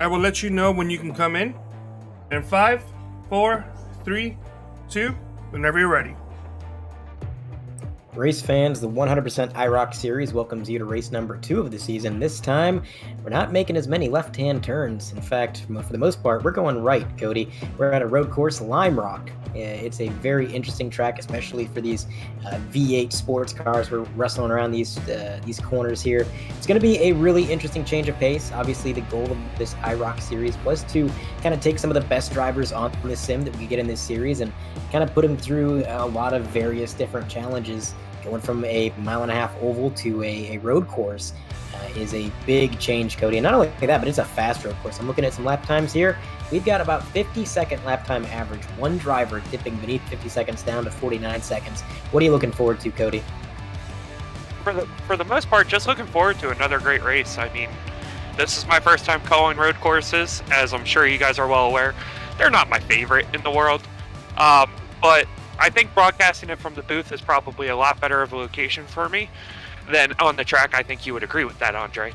I will let you know when you can come in. In 5, 4, 3, 2, whenever you're ready. Race fans, the 100% IROC Series welcomes you to race number 2 of the season. This time, we're not making as many left-hand turns. In fact, for the most part, we're going right, Cody. We're at a road course, Lime Rock. It's a very interesting track, especially for these V8 sports cars. We're wrestling around these corners here. It's going to be a really interesting change of pace. Obviously, the goal of this IROC Series was to kind of take some of the best drivers on this sim that we get in this series and kind of put them through a lot of various different challenges. Going from a 1.5-mile oval to a road course is a big change, Cody. And not only that, but it's a fast road course. I'm looking at some lap times here. We've got about 50-second lap time average. One driver dipping beneath 50 seconds down to 49 seconds. What are you looking forward to, Cody? For the most part, just looking forward to another great race. I mean, this is my first time calling road courses, as I'm sure you guys are well aware. They're not my favorite in the world, but I think broadcasting it from the booth is probably a lot better of a location for me than on the track. I think you would agree with that, Andre.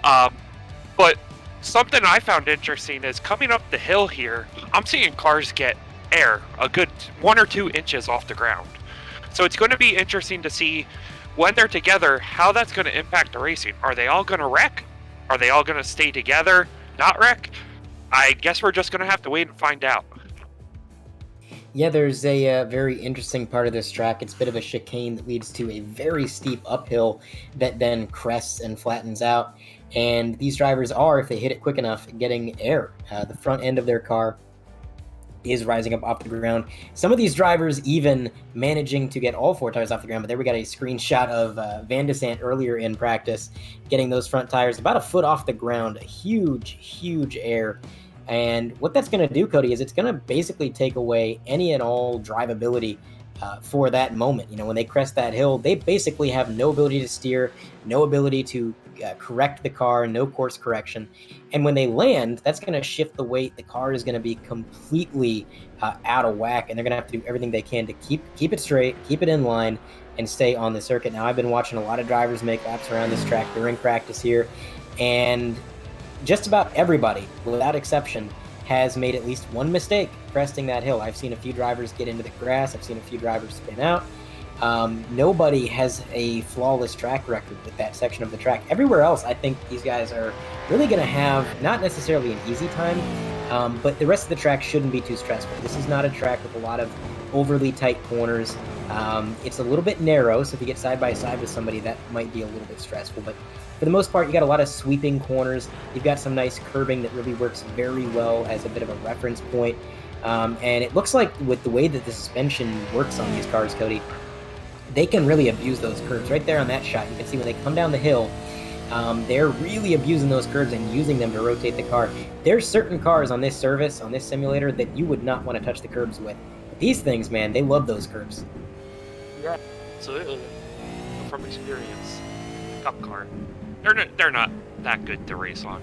But something I found interesting is coming up the hill here, I'm seeing cars get air a good 1 or 2 inches off the ground. So it's going to be interesting to see when they're together, how that's going to impact the racing. Are they all going to wreck? Are they all going to stay together, not wreck? I guess we're just going to have to wait and find out. Yeah, there's a very interesting part of this track. It's a bit of a chicane that leads to a very steep uphill that then crests and flattens out. And these drivers are, if they hit it quick enough, getting air. The front end of their car is rising up off the ground. Some of these drivers even managing to get all 4 tires off the ground. But there we got a screenshot of Van de Sant earlier in practice, getting those front tires about a foot off the ground. A huge, huge air. And what that's going to do, Cody, is it's going to basically take away any and all drivability for that moment. You know, when they crest that hill, they basically have no ability to steer, no ability to correct the car, no course correction. And when they land, that's going to shift the weight. The car is going to be completely out of whack, and they're going to have to do everything they can to keep it straight, keep it in line, and stay on the circuit. Now, I've been watching a lot of drivers make laps around this track during practice here, and just about everybody, without exception, has made at least one mistake cresting that hill. I've seen a few drivers get into the grass. I've seen a few drivers spin out. Nobody has a flawless track record with that section of the track. Everywhere else, I think these guys are really going to have not necessarily an easy time, but the rest of the track shouldn't be too stressful. This is not a track with a lot of overly tight corners. It's a little bit narrow, so if you get side by side with somebody, that might be a little bit stressful. But for the most part, you got a lot of sweeping corners. You've got some nice curbing that really works very well as a bit of a reference point. And it looks like with the way that the suspension works on these cars, Cody, they can really abuse those curves. Right there on that shot, you can see when they come down the hill, they're really abusing those curves and using them to rotate the car. There's certain cars on this service, on this simulator, that you would not want to touch the curbs with. But these things, man, they love those curves. Yeah, absolutely. From experience, Cup car. They're not that good to race on.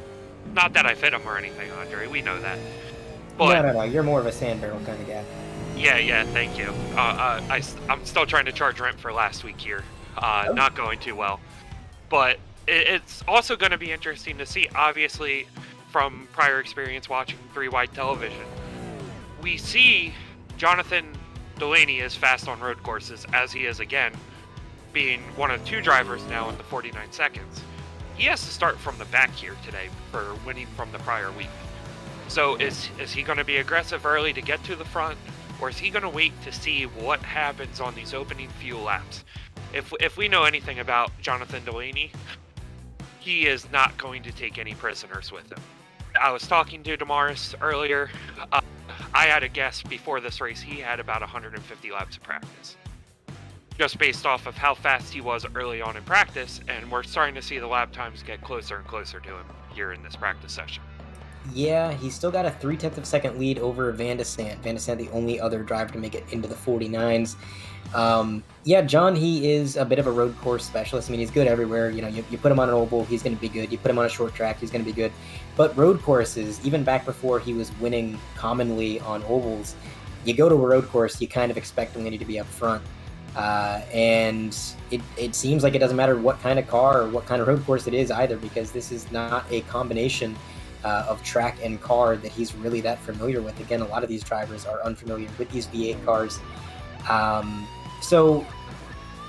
Not that I fit them or anything, Andre. We know that. But, No. You're more of a sand barrel kind of guy. Yeah. Thank you. I'm still trying to charge rent for last week here. Not going too well. But it's also going to be interesting to see. Obviously, from prior experience watching 3-wide television, we see Jonathan Delaney is fast on road courses, as he is again, being one of 2 drivers now in the 49 seconds. He has to start from the back here today for winning from the prior week. So is he going to be aggressive early to get to the front, or is he going to wait to see what happens on these opening few laps? If we know anything about Jonathan Delaney, he is not going to take any prisoners with him. I was talking to Damaris earlier. I had a guess before this race he had about 150 laps of practice, just based off of how fast he was early on in practice, and we're starting to see the lap times get closer and closer to him here in this practice session. Yeah, he's still got a 0.3 second lead over Van de Sant. Van de Sant, the only other driver to make it into the 49s. Yeah, John, he is a bit of a road course specialist. I mean, he's good everywhere. You know, you put him on an oval, he's going to be good. You put him on a short track, he's going to be good. But road courses, even back before he was winning commonly on ovals, you go to a road course, you kind of expect Delaney to be up front. And it seems like it doesn't matter what kind of car or what kind of road course it is either, because this is not a combination of track and car that he's really that familiar with. Again, a lot of these drivers are unfamiliar with these V8 cars. So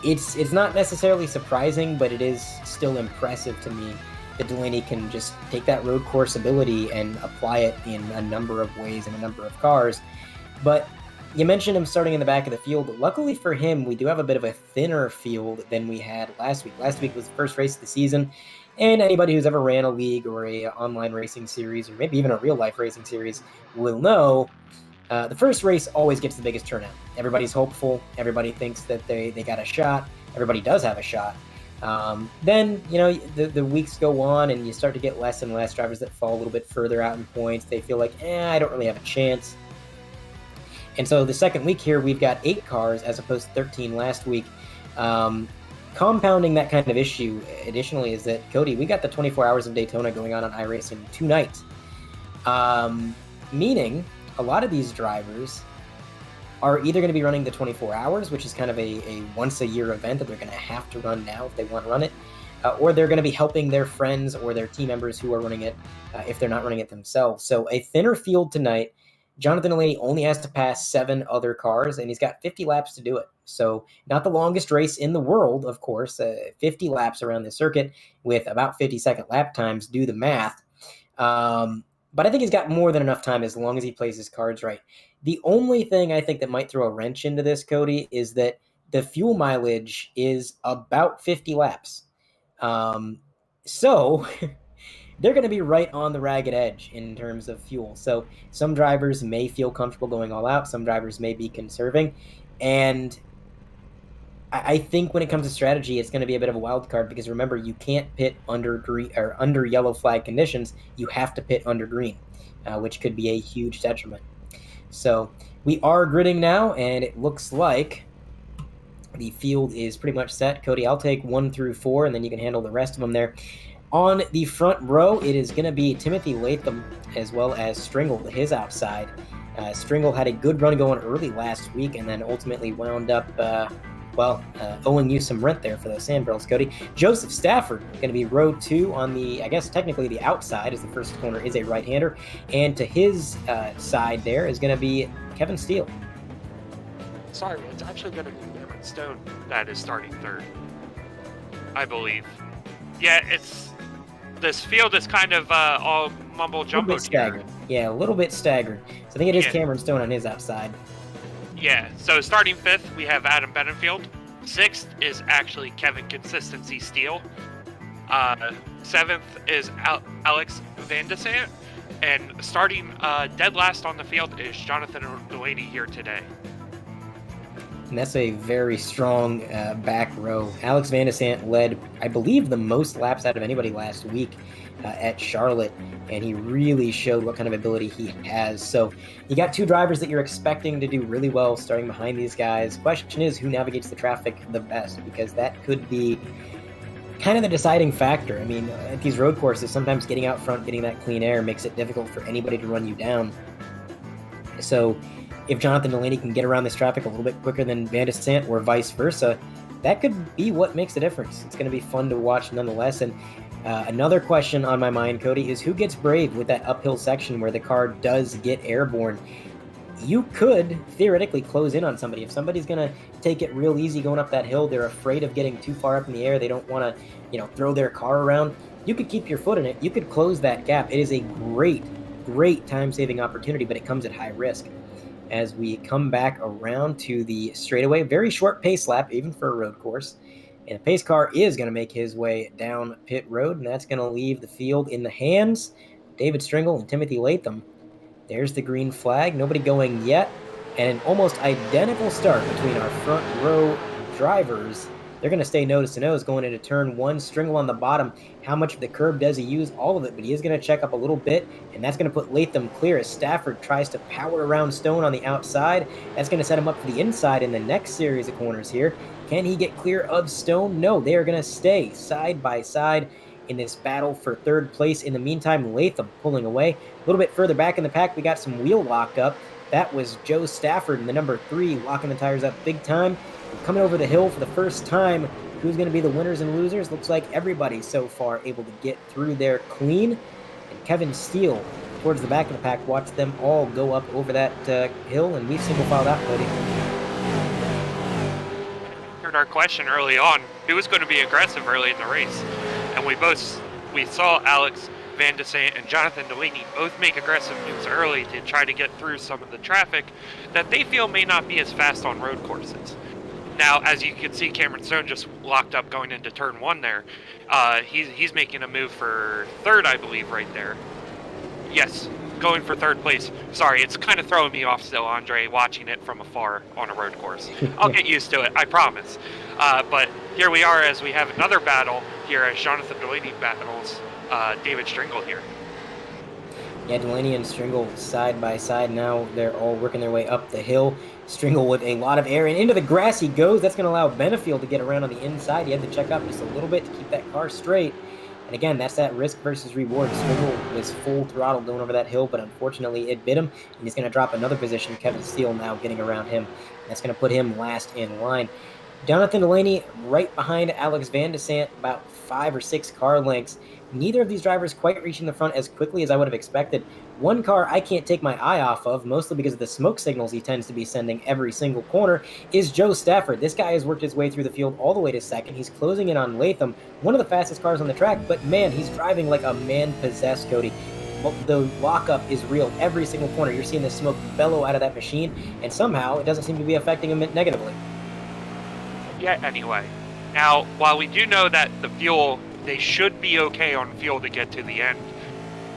it's not necessarily surprising, but it is still impressive to me that Delaney can just take that road course ability and apply it in a number of ways in a number of cars. But you mentioned him starting in the back of the field. Luckily for him, we do have a bit of a thinner field than we had last week. Last week was the first race of the season, and anybody who's ever ran a league or a online racing series, or maybe even a real-life racing series, will know the first race always gets the biggest turnout. Everybody's hopeful. Everybody thinks that they got a shot. Everybody does have a shot. Then, the weeks go on and you start to get less and less drivers that fall a little bit further out in points. They feel like, I don't really have a chance. And so the second week here, we've got 8 cars as opposed to 13 last week. Compounding that kind of issue, additionally, is that, Cody, we got the 24 Hours of Daytona going on iRacing 2 nights. Meaning a lot of these drivers are either going to be running the 24 hours, which is kind of a once-a-year event that they're going to have to run now if they want to run it, or they're going to be helping their friends or their team members who are running it if they're not running it themselves. So a thinner field tonight. Jonathan Delaney only has to pass 7 other cars, and he's got 50 laps to do it. So not the longest race in the world, of course, 50 laps around the circuit with about 50-second lap times. Do the math. But I think he's got more than enough time as long as he plays his cards right. The only thing I think that might throw a wrench into this, Cody, is that the fuel mileage is about 50 laps. So they're going to be right on the ragged edge in terms of fuel. So some drivers may feel comfortable going all out. Some drivers may be conserving. And I think when it comes to strategy, it's going to be a bit of a wild card because remember, you can't pit under green or under yellow flag conditions. You have to pit under green, which could be a huge detriment. So we are gridding now, and it looks like the field is pretty much set. Cody, I'll take 1 through 4, and then you can handle the rest of them there. On the front row, it is going to be Timothy Latham as well as Stringle to his outside. Stringle had a good run going early last week and then ultimately wound up, owing you some rent there for those sand barrels, Cody. Joseph Stafford going to be row 2 on the, I guess technically the outside, as the first corner is a right-hander. And to his side there is going to be Kevin Steele. Sorry, it's actually going to be Cameron Stone that is starting third, I believe. Yeah, this field is kind of all mumble jumbo. Staggered. Yeah, a little bit staggered. So I think it is Cameron Stone on his outside. Yeah, so starting 5th, we have Adam Benefiel. 6th is actually Kevin Consistency Steele. 7th is Alex Van de Sant. And starting dead last on the field is Jonathan Delaney here today. And that's a very strong back row. Alex Van de Sant led, I believe, the most laps out of anybody last week at Charlotte, and he really showed what kind of ability he has. So you got 2 drivers that you're expecting to do really well starting behind these guys. Question is, who navigates the traffic the best? Because that could be kind of the deciding factor. I mean, at these road courses, sometimes getting out front, getting that clean air makes it difficult for anybody to run you down. So if Jonathan Delaney can get around this traffic a little bit quicker than Van de Sant or vice versa, that could be what makes the difference. It's going to be fun to watch nonetheless. And another question on my mind, Cody, is who gets brave with that uphill section where the car does get airborne? You could theoretically close in on somebody. If somebody's going to take it real easy going up that hill, they're afraid of getting too far up in the air, they don't want to, throw their car around, you could keep your foot in it. You could close that gap. It is a great, great time-saving opportunity, but it comes at high risk. As we come back around to the straightaway, very short pace lap, even for a road course. And the pace car is going to make his way down pit road, and that's going to leave the field in the hands of David Stringle and Timothy Latham. There's the green flag. Nobody going yet. And an almost identical start between our front row drivers. They're going to stay nose to nose going into turn 1. Stringle on the bottom. How much of the curb does he use? All of it, but he is going to check up a little bit, and that's going to put Latham clear as Stafford tries to power around Stone on the outside. That's going to set him up for the inside in the next series of corners here. Can he get clear of Stone? No, they are going to stay side by side in this battle for third place. In the meantime, Latham pulling away. A little bit further back in the pack, we got some wheel lockup. That was Joe Stafford in the number 3, locking the tires up big time. We're coming over the hill for the first time. Who's going to be the winners and losers? Looks like everybody so far able to get through there clean. And Kevin Steele towards the back of the pack. Watch them all go up over that hill, and we've single filed out, Cody. Heard our question early on, who was going to be aggressive early in the race, and we saw Alex Van de Sant and Jonathan Delaney both make aggressive moves early to try to get through some of the traffic that they feel may not be as fast on road courses. Now, as you can see, Cameron Stone just locked up going into turn 1 there. He's making a move for third, I believe, right there. Yes, going for third place. Sorry, it's kind of throwing me off still, Andre, watching it from afar on a road course. I'll get used to it, I promise. But here we are as we have another battle here as Jonathan Delaney battles David Stringle here. Yeah, Delaney and Stringle side by side now. They're all working their way up the hill. Stringle with a lot of air, and into the grass he goes. That's going to allow Benefiel to get around on the inside. He had to check up just a little bit to keep that car straight. And again, that's that risk versus reward. Stringle was full throttle going over that hill, but unfortunately it bit him, and he's going to drop another position. Kevin Steele now getting around him. And that's going to put him last in line. Jonathan Delaney right behind Alex Van de Sant, about 5 or 6 car lengths. Neither of these drivers quite reaching the front as quickly as I would have expected. One car I can't take my eye off of, mostly because of the smoke signals he tends to be sending every single corner, is Joe Stafford. This guy has worked his way through the field all the way to second. He's closing in on Latham, one of the fastest cars on the track, but man, he's driving like a man possessed, Cody. The lockup is real every single corner. You're seeing the smoke bellow out of that machine, and somehow it doesn't seem to be affecting him negatively. Yeah, anyway. Now, while we do know that the fuel, they should be okay on fuel to get to the end,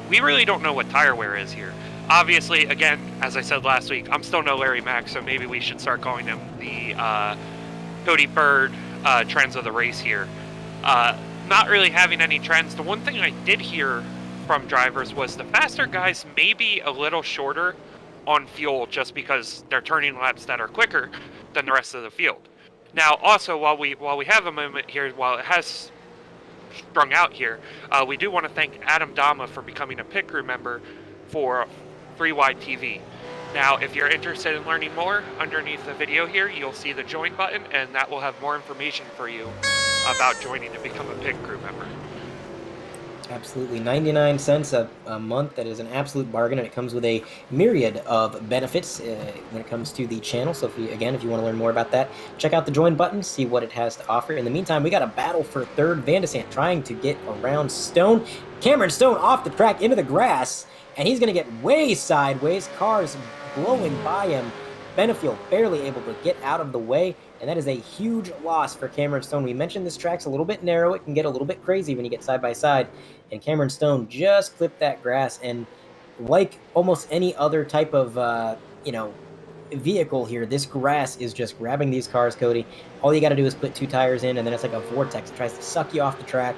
we really don't know what tire wear is here. Obviously, again, as I said last week, I'm still no Larry Mack, so maybe we should start calling him the Cody Bird trends of the race here. Not really having any trends. The one thing I did hear from drivers was the faster guys may be a little shorter on fuel just because they're turning laps that are quicker than the rest of the field. Now, also, while we have a moment here, while it has strung out here, we do want to thank Adam Dama for becoming a pit crew member for 3Wide TV. Now, if you're interested in learning more, underneath the video here, you'll see the join button, and that will have more information for you about joining to become a pit crew member. Absolutely. 99 cents a month. That is an absolute bargain, and it comes with a myriad of benefits when it comes to the channel. So if you want to learn more about that, check out the join button, see what it has to offer. In the meantime, we got a battle for third. Van de Sant trying to get around Stone. Cameron Stone off the track into the grass, and he's going to get way sideways. Cars blowing by him. Benefiel barely able to get out of the way, and that is a huge loss for Cameron Stone. We mentioned this track's a little bit narrow. It can get a little bit crazy when you get side by side, and Cameron Stone just clipped that grass, and like almost any other type of vehicle here, this grass is just grabbing these cars, Cody. All you got to do is put 2 tires in, and then it's like a vortex. It tries to suck you off the track,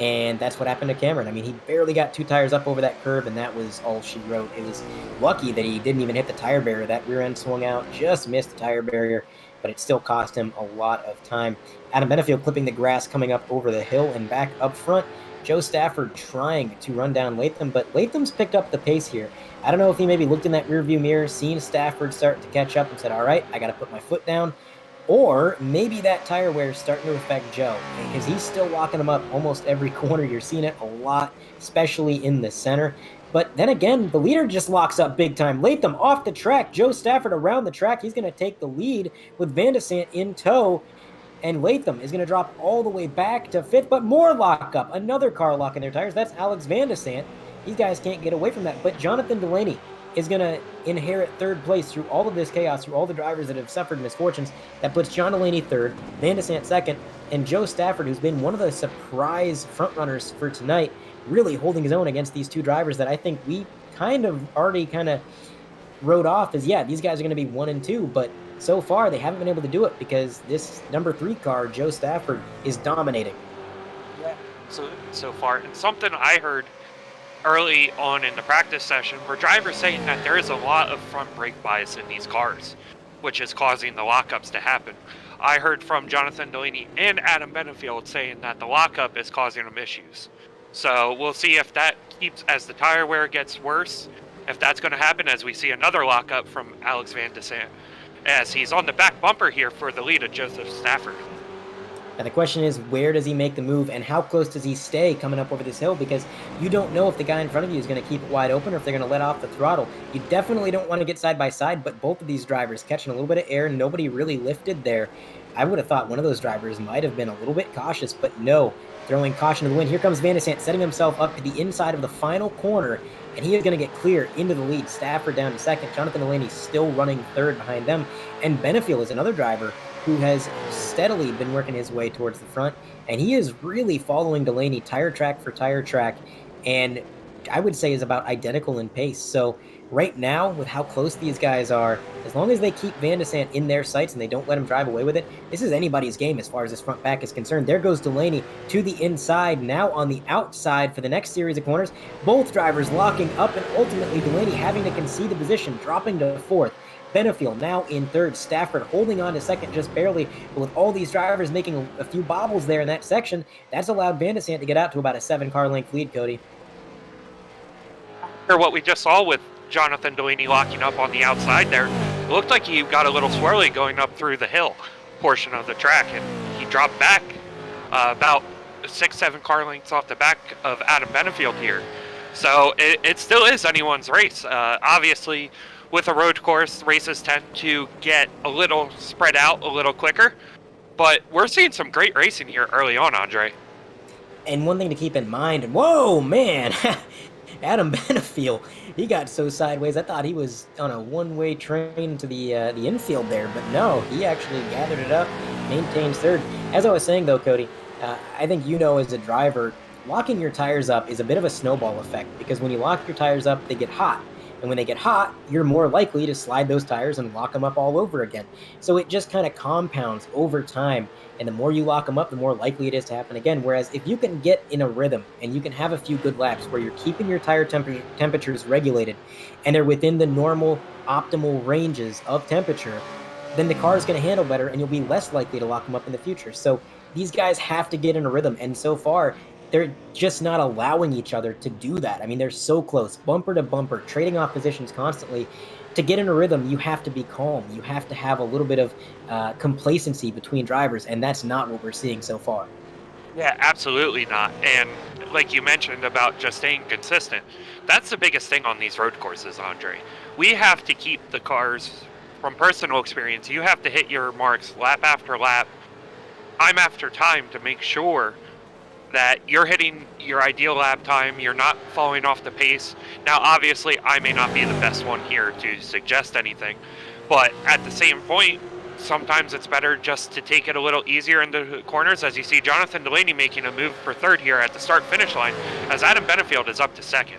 and that's what happened to Cameron. I mean, he barely got 2 tires up over that curb, and that was all she wrote. It was lucky that he didn't even hit the tire barrier. That rear end swung out, just missed the tire barrier, but it still cost him a lot of time. Adam Benefiel clipping the grass coming up over the hill and back up front. Joe Stafford trying to run down Latham, but Latham's picked up the pace here. I don't know if he maybe looked in that rearview mirror, seen Stafford start to catch up and said, all right, I got to put my foot down. Or maybe that tire wear is starting to affect Joe, because he's still locking him up almost every corner. You're seeing it a lot, especially in the center. But then again, the leader just locks up big time. Latham off the track. Joe Stafford around the track. He's going to take the lead with Van de Sant in tow. And Latham is going to drop all the way back to 5th, but more lockup. Another car locking their tires. That's Alex Van de Sant. These guys can't get away from that. But Jonathan Delaney is going to inherit 3rd place through all of this chaos, through all the drivers that have suffered misfortunes. That puts John Delaney 3rd, Van de Sant 2nd, and Joe Stafford, who's been one of the surprise frontrunners for tonight, really holding his own against these 2 drivers that I think we already wrote off as, yeah, these guys are going to be 1 and 2, but so far they haven't been able to do it because this number 3 car, Joe Stafford, is dominating. Yeah, so far. And something I heard early on in the practice session were drivers saying that there is a lot of front brake bias in these cars, which is causing the lockups to happen. I heard from Jonathan Delaney and Adam Benefiel saying that the lockup is causing them issues. So we'll see if that keeps, as the tire wear gets worse, if that's going to happen as we see another lockup from Alex Van de Sant, as he's on the back bumper here for the lead of Joseph Stafford. Now the question is, where does he make the move and how close does he stay coming up over this hill? Because you don't know if the guy in front of you is going to keep it wide open or if they're going to let off the throttle. You definitely don't want to get side by side, but both of these drivers catching a little bit of air, nobody really lifted there. I would have thought one of those drivers might have been a little bit cautious, but no, throwing caution to the wind. Here comes Van de Sant setting himself up to the inside of the final corner, and he is going to get clear into the lead. Stafford down to second. Jonathan Delaney still running third behind them. And Benefiel is another driver who has steadily been working his way towards the front, and he is really following Delaney tire track for tire track, and I would say is about identical in pace. So right now, with how close these guys are, as long as they keep Van de Sant in their sights and they don't let him drive away with it, this is anybody's game as far as this front pack is concerned. There goes Delaney to the inside, now on the outside for the next series of corners. Both drivers locking up, and ultimately Delaney having to concede the position, dropping to fourth. Benefiel now in third. Stafford holding on to second just barely. But with all these drivers making a few bobbles there in that section, that's allowed Van de Sant to get out to about a 7-car length lead, Cody. Or what we just saw with Jonathan Delaney locking up on the outside there, it looked like he got a little swirly going up through the hill portion of the track, and he dropped back about 6-7 car lengths off the back of Adam Benefiel here. So it still is anyone's race. Obviously, with a road course, races tend to get a little spread out a little quicker, but we're seeing some great racing here early on, Andre. And one thing to keep in mind, whoa, man, Adam Benefiel, he got so sideways. I thought he was on a one-way train to the infield there, but no, he actually gathered it up, maintains third. As I was saying, though, Cody, I think you know as a driver, locking your tires up is a bit of a snowball effect, because when you lock your tires up, they get hot. And when they get hot, you're more likely to slide those tires and lock them up all over again. So it just kind of compounds over time. And the more you lock them up, the more likely it is to happen again. Whereas if you can get in a rhythm and you can have a few good laps where you're keeping your tire temperatures regulated and they're within the normal optimal ranges of temperature, then the car is going to handle better and you'll be less likely to lock them up in the future. So these guys have to get in a rhythm. And so far, they're just not allowing each other to do that. I mean, they're so close, bumper to bumper, trading off positions constantly. To get in a rhythm, you have to be calm. You have to have a little bit of complacency between drivers, and that's not what we're seeing so far. Yeah, absolutely not. And like you mentioned about just staying consistent, that's the biggest thing on these road courses, Andre. We have to keep the cars, from personal experience, you have to hit your marks lap after lap, time after time to make sure that you're hitting your ideal lap time, you're not falling off the pace. Now, obviously, I may not be the best one here to suggest anything, but at the same point, sometimes it's better just to take it a little easier in the corners, as you see Jonathan Delaney making a move for third here at the start-finish line, as Adam Benefiel is up to second.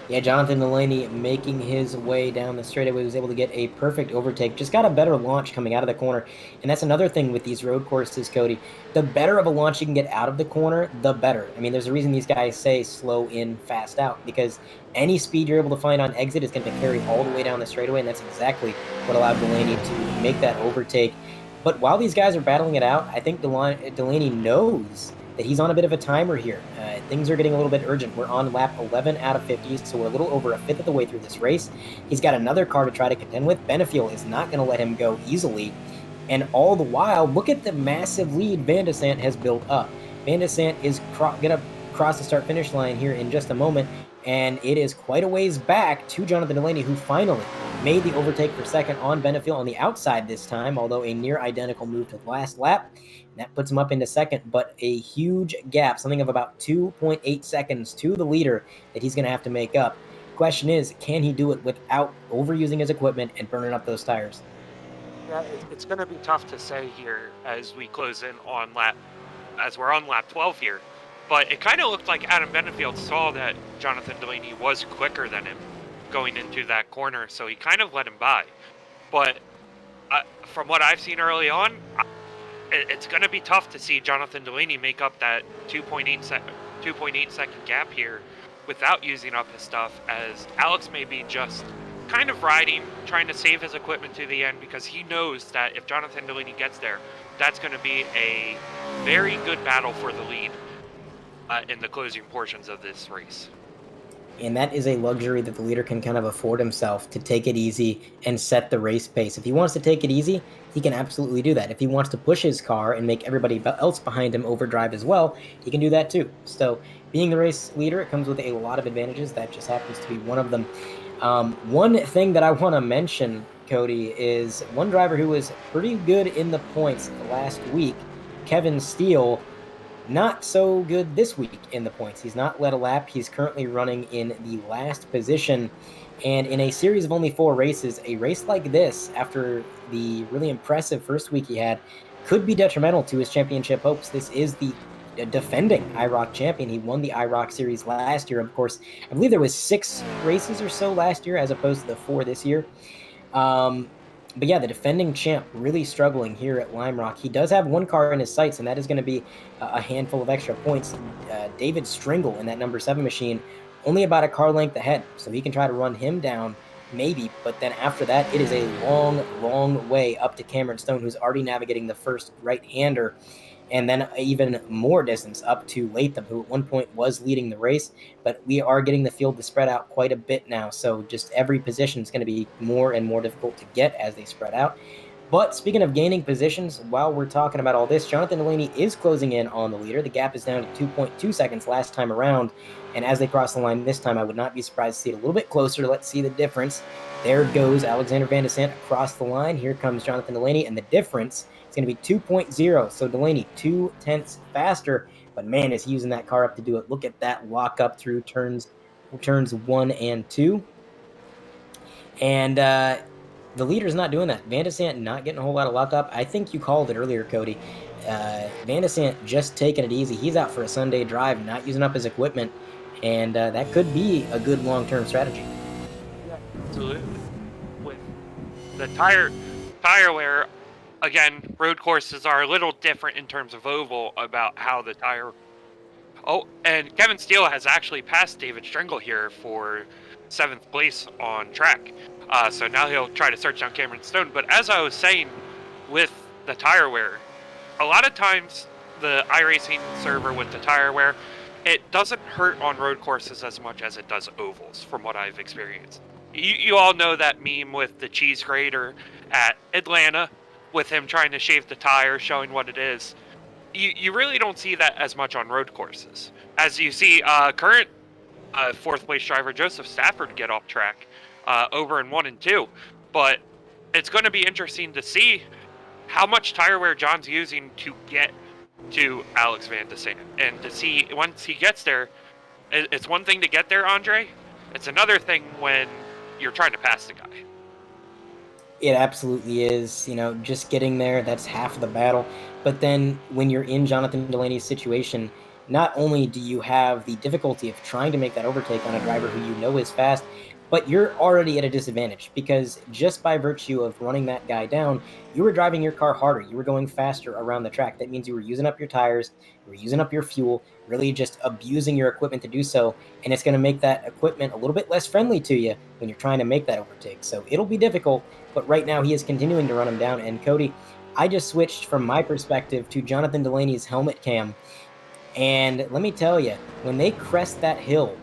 Yeah, Jonathan Delaney making his way down the straightaway, was able to get a perfect overtake, just got a better launch coming out of the corner. And that's another thing with these road courses, Cody. The better of a launch you can get out of the corner, the better. I mean, there's a reason these guys say slow in, fast out, because any speed you're able to find on exit is going to carry all the way down the straightaway, and that's exactly what allowed Delaney to make that overtake. But while these guys are battling it out, I think Delaney knows that he's on a bit of a timer here. Things are getting a little bit urgent. We're on lap 11 out of 50, so we're a little over a fifth of the way through this race. He's got another car to try to contend with. Benefiel is not going to let him go easily. And all the while, look at the massive lead Van de Sant has built up. Van de Sant is going to cross the start-finish line here in just a moment, and it is quite a ways back to Jonathan Delaney, who finally made the overtake for second on Benefiel on the outside this time, although a near identical move to the last lap. And that puts him up into second, but a huge gap, something of about 2.8 seconds to the leader that he's going to have to make up. Question is, can he do it without overusing his equipment and burning up those tires? Yeah, it's going to be tough to say here as we close in on as we're on lap 12 here. But it kind of looked like Adam Benefiel saw that Jonathan Delaney was quicker than him going into that corner, so he kind of let him by. But from what I've seen early on, it's going to be tough to see Jonathan Delaney make up that 2.8 second gap here without using up his stuff, as Alex may be just kind of riding, trying to save his equipment to the end, because he knows that if Jonathan Delaney gets there, that's going to be a very good battle for the lead in the closing portions of this race. And that is a luxury that the leader can kind of afford himself, to take it easy and set the race pace. If he wants to take it easy, he can absolutely do that. If he wants to push his car and make everybody else behind him overdrive as well, he can do that too. So being the race leader, it comes with a lot of advantages. That just happens to be one of them. One thing that I want to mention, Cody, is one driver who was pretty good in the points last week, Kevin Steele. Not so good this week in the points. He's not led a lap. He's currently running in the last position. And in a series of only 4 races, a race like this, after the really impressive first week he had, could be detrimental to his championship hopes. This is the defending IROC champion. He won the IROC Series last year. Of course, I believe there was 6 races or so last year as opposed to the 4 this year. But yeah, the defending champ really struggling here at Lime Rock. He does have one car in his sights, and that is going to be a handful of extra points. David Stringle in that number 7 machine, only about a car length ahead, so he can try to run him down, maybe. But then after that, it is a long, long way up to Cameron Stone, who's already navigating the first right-hander. And then even more distance up to Latham, who at one point was leading the race. But we are getting the field to spread out quite a bit now. So just every position is going to be more and more difficult to get as they spread out. But speaking of gaining positions, while we're talking about all this, Jonathan Delaney is closing in on the leader. The gap is down to 2.2 seconds last time around. And as they cross the line this time, I would not be surprised to see it a little bit closer. Let's see the difference. There goes Alexander Van de Sant across the line. Here comes Jonathan Delaney, and the difference is going to be 2.0. So Delaney 0.2 faster, but man, is he using that car up to do it. Look at that lock up through turns 1 and 2. And the leader's not doing that. Van de Sant not getting a whole lot of lock up. I think you called it earlier, Cody. Van de Sant just taking it easy. He's out for a Sunday drive, not using up his equipment, and that could be a good long-term strategy. Yeah, absolutely. With the tire wear, again, road courses are a little different in terms of oval about how the tire. Oh, and Kevin Steele has actually passed David Stringle here for 7th place on track. So now he'll try to search down Cameron Stone. But as I was saying, with the tire wear, a lot of times the iRacing server with the tire wear, it doesn't hurt on road courses as much as it does ovals, from what I've experienced. You all know that meme with the cheese grater at Atlanta, with him trying to shave the tire, showing what it is. You really don't see that as much on road courses. As you see current 4th place driver Joseph Stafford get off track over in 1 and 2. But it's going to be interesting to see how much tire wear John's using to get to Alex Van de Sant. And to see, once he gets there, it's one thing to get there, Andre. It's another thing when you're trying to pass the guy. It absolutely is. Just getting there, that's half of the battle. But then when you're in Jonathan Delaney's situation, not only do you have the difficulty of trying to make that overtake on a driver who you know is fast, but you're already at a disadvantage, because just by virtue of running that guy down, you were driving your car harder. You were going faster around the track. That means you were using up your tires, you were using up your fuel, really just abusing your equipment to do so, and it's going to make that equipment a little bit less friendly to you when you're trying to make that overtake. So it'll be difficult, but right now he is continuing to run him down. And Cody, I just switched from my perspective to Jonathan Delaney's helmet cam, and let me tell you, when they crest that hill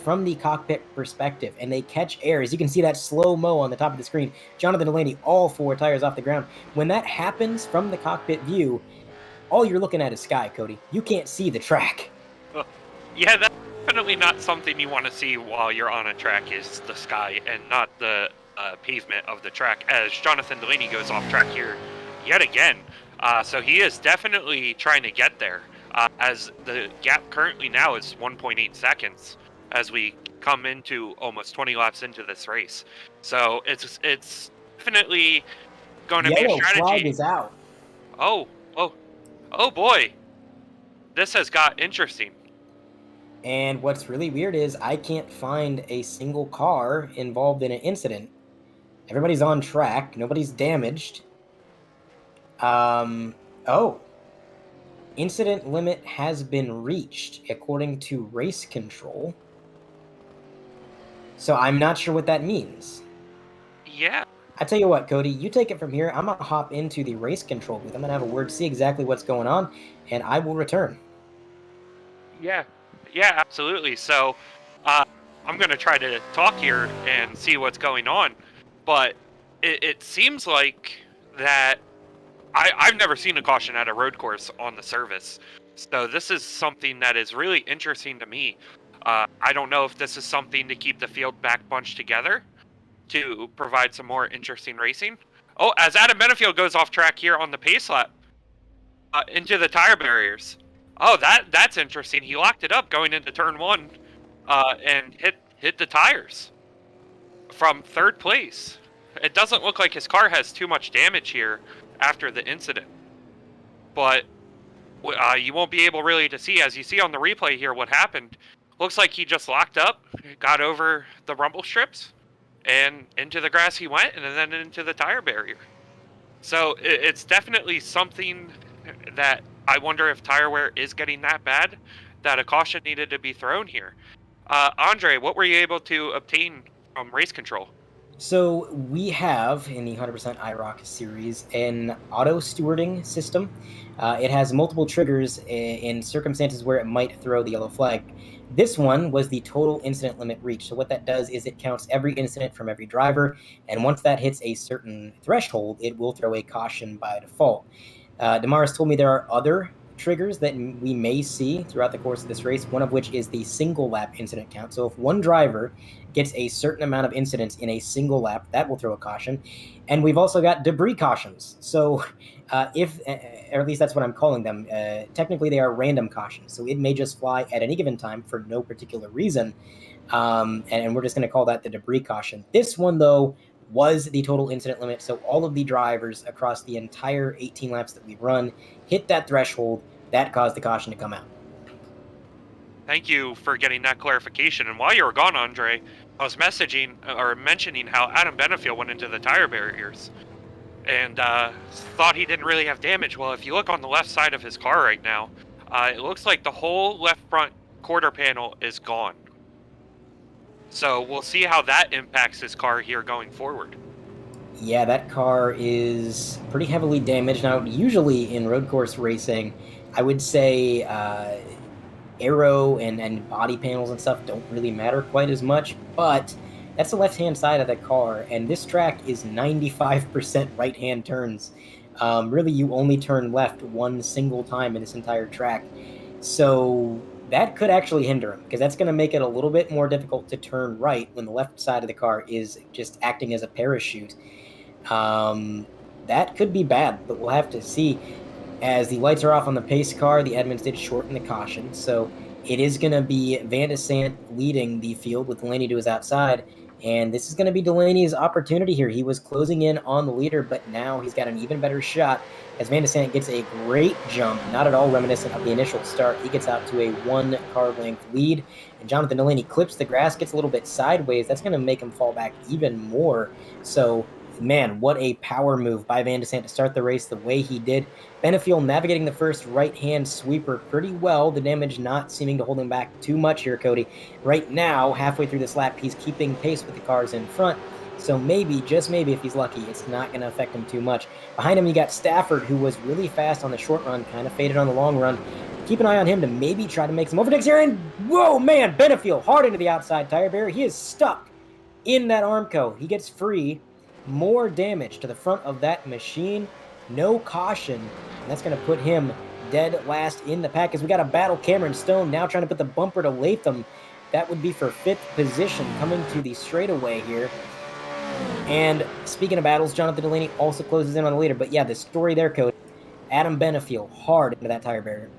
from the cockpit perspective and they catch air, as you can see that slow-mo on the top of the screen, Jonathan Delaney, all 4 tires off the ground. When that happens from the cockpit view, all you're looking at is sky, Cody. You can't see the track. Yeah, that's definitely not something you want to see while you're on a track, is the sky and not the pavement of the track, as Jonathan Delaney goes off track here yet again. So he is definitely trying to get there, as the gap currently now is 1.8 seconds as we come into almost 20 laps into this race. So it's definitely going to be a strategy. Flag is out. Oh boy. This has got interesting. And what's really weird is I can't find a single car involved in an incident. Everybody's on track. Nobody's damaged. Incident limit has been reached, according to race control. So I'm not sure what that means. Yeah. I tell you what, Cody, you take it from here. I'm going to hop into the race control booth. I'm going to have a word, see exactly what's going on, and I will return. Yeah, absolutely. So, I'm going to try to talk here and see what's going on. But it seems like that I've never seen a caution at a road course on the service. So this is something that is really interesting to me. I don't know if this is something to keep the field back bunched together to provide some more interesting racing. Oh, as Adam Benefiel goes off track here on the pace lap into the tire barriers. Oh, that's interesting. He locked it up going into turn 1 and hit the tires from 3rd place. It doesn't look like his car has too much damage here after the incident, but you won't be able really to see, as you see on the replay here, what happened. Looks like he just locked up, got over the rumble strips, and into the grass he went, and then into the tire barrier. So it's definitely something that I wonder if tire wear is getting that bad that a caution needed to be thrown here. Andre, what were you able to obtain from race control? So we have, in the 100% IROC series, an auto stewarding system. It has multiple triggers in circumstances where it might throw the yellow flag. This one was the total incident limit reach. So what that does is it counts every incident from every driver, and once that hits a certain threshold, it will throw a caution by default. Damaris told me there are other triggers that we may see throughout the course of this race, one of which is the single lap incident count. So if one driver gets a certain amount of incidents in a single lap, that will throw a caution. And we've also got debris cautions. So if, or at least that's what I'm calling them, technically they are random cautions. So it may just fly at any given time for no particular reason. And we're just going to call that the debris caution. This one, though, was the total incident limit. So all of the drivers across the entire 18 laps that we've run hit that threshold. That caused the caution to come out. Thank you for getting that clarification. And while you were gone, Andre, I was mentioning how Adam Benefiel went into the tire barriers and thought he didn't really have damage. Well, if you look on the left side of his car right now, it looks like the whole left front quarter panel is gone. So we'll see how that impacts his car here going forward. Yeah, that car is pretty heavily damaged. Now, usually in road course racing, I would say aero and body panels and stuff don't really matter quite as much, but that's the left-hand side of the car, and this track is 95% right-hand turns. Really, you only turn left one single time in this entire track. So that could actually hinder him, because that's going to make it a little bit more difficult to turn right when the left side of the car is just acting as a parachute. That could be bad, but we'll have to see. As the lights are off on the pace car, the admins did shorten the caution, so it is going to be Van de Sant leading the field with Delaney to his outside, and this is going to be Delaney's opportunity here. He was closing in on the leader, but now he's got an even better shot as Van de Sant gets a great jump, not at all reminiscent of the initial start. He gets out to a 1 car length lead, and Jonathan Delaney clips the grass, gets a little bit sideways. That's going to make him fall back even more. So, man, what a power move by Van de Sant to start the race the way he did. Benefiel navigating the first right-hand sweeper pretty well, the damage not seeming to hold him back too much here, Cody. Right now, halfway through this lap, he's keeping pace with the cars in front, so maybe, just maybe if he's lucky, it's not going to affect him too much. Behind him, you got Stafford, who was really fast on the short run, kind of faded on the long run. Keep an eye on him to maybe try to make some overtakes here, and whoa, man, Benefiel hard into the outside tire barrier. He is stuck in that Armco. He gets free. More damage to the front of that machine. No caution. And that's going to put him dead last in the pack as we got a battle. Cameron Stone now trying to put the bumper to Latham. That would be for 5th position coming to the straightaway here. And speaking of battles, Jonathan Delaney also closes in on the leader. But yeah, the story there, Cody. Adam Benefiel hard into that tire barrier.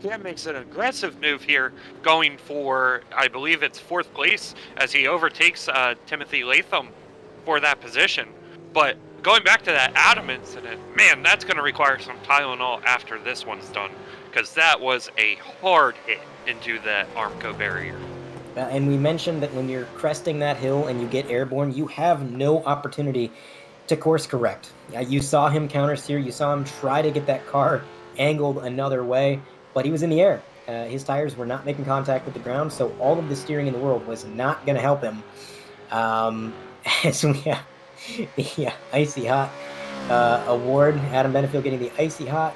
Cam makes an aggressive move here, going for, I believe it's 4th place, as he overtakes Timothy Latham for that position. But going back to that Adam incident, man, that's going to require some Tylenol after this one's done, because that was a hard hit into that Armco barrier. And we mentioned that when you're cresting that hill and you get airborne, you have no opportunity to course correct. You saw him counter steer, you saw him try to get that car angled another way, but he was in the air. His tires were not making contact with the ground, so all of the steering in the world was not going to help him. As we have the Icy Hot award, Adam Benefiel getting the Icy Hot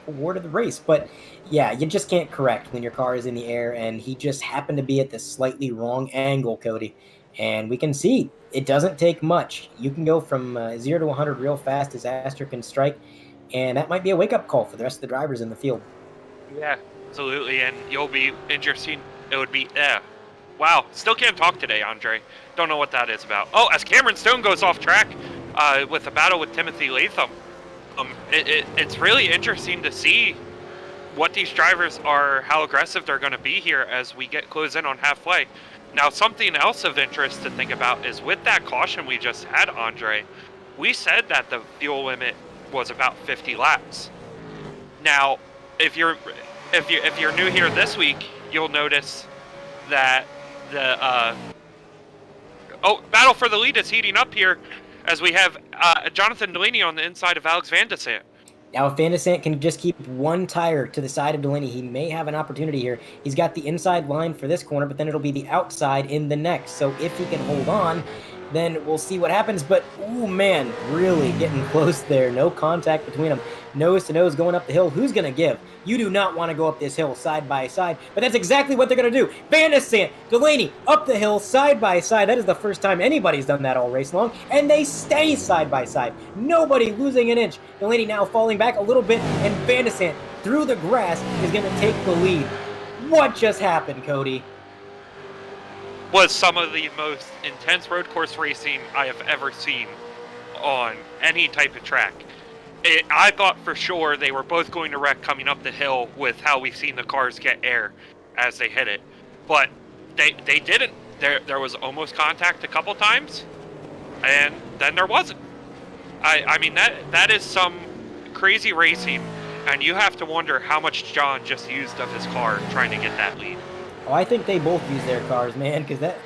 awarded the race. But yeah, you just can't correct when your car is in the air, and he just happened to be at the slightly wrong angle, Cody. And we can see it doesn't take much. You can go from 0 to 100 real fast. Disaster can strike, and that might be a wake-up call for the rest of the drivers in the field. Yeah, absolutely, and you'll be interesting. It would be, wow, still can't talk today, Andre. Don't know what that is about. Oh, as Cameron Stone goes off track with a battle with Timothy Latham, it's really interesting to see what these drivers are, how aggressive they're going to be here as we get close in on halfway. Now, something else of interest to think about is with that caution we just had, Andre, we said that the fuel limit was about 50 laps. Now, if you're new here this week, you'll notice that the battle for the lead is heating up here as we have Jonathan Delaney on the inside of Alex Van de Sant. Now, if Van de Sant can just keep one tire to the side of Delaney, he may have an opportunity here. He's got the inside line for this corner, but then it'll be the outside in the next. So if he can hold on, then we'll see what happens. But, ooh, man, really getting close there. No contact between them. Nose to nose going up the hill. Who's going to give? You do not want to go up this hill side by side, but that's exactly what they're going to do. Van de Sant, Delaney, up the hill side by side. That is the first time anybody's done that all race long, and they stay side by side. Nobody losing an inch. Delaney now falling back a little bit, and Van de Sant through the grass is going to take the lead. What just happened, Cody? Was some of the most intense road course racing I have ever seen on any type of track. I thought for sure they were both going to wreck coming up the hill with how we've seen the cars get air as they hit it. But they didn't. There was almost contact a couple times, and then there wasn't. I mean, that is some crazy racing, and you have to wonder how much John just used of his car trying to get that lead. Oh, I think they both use their cars, man, because that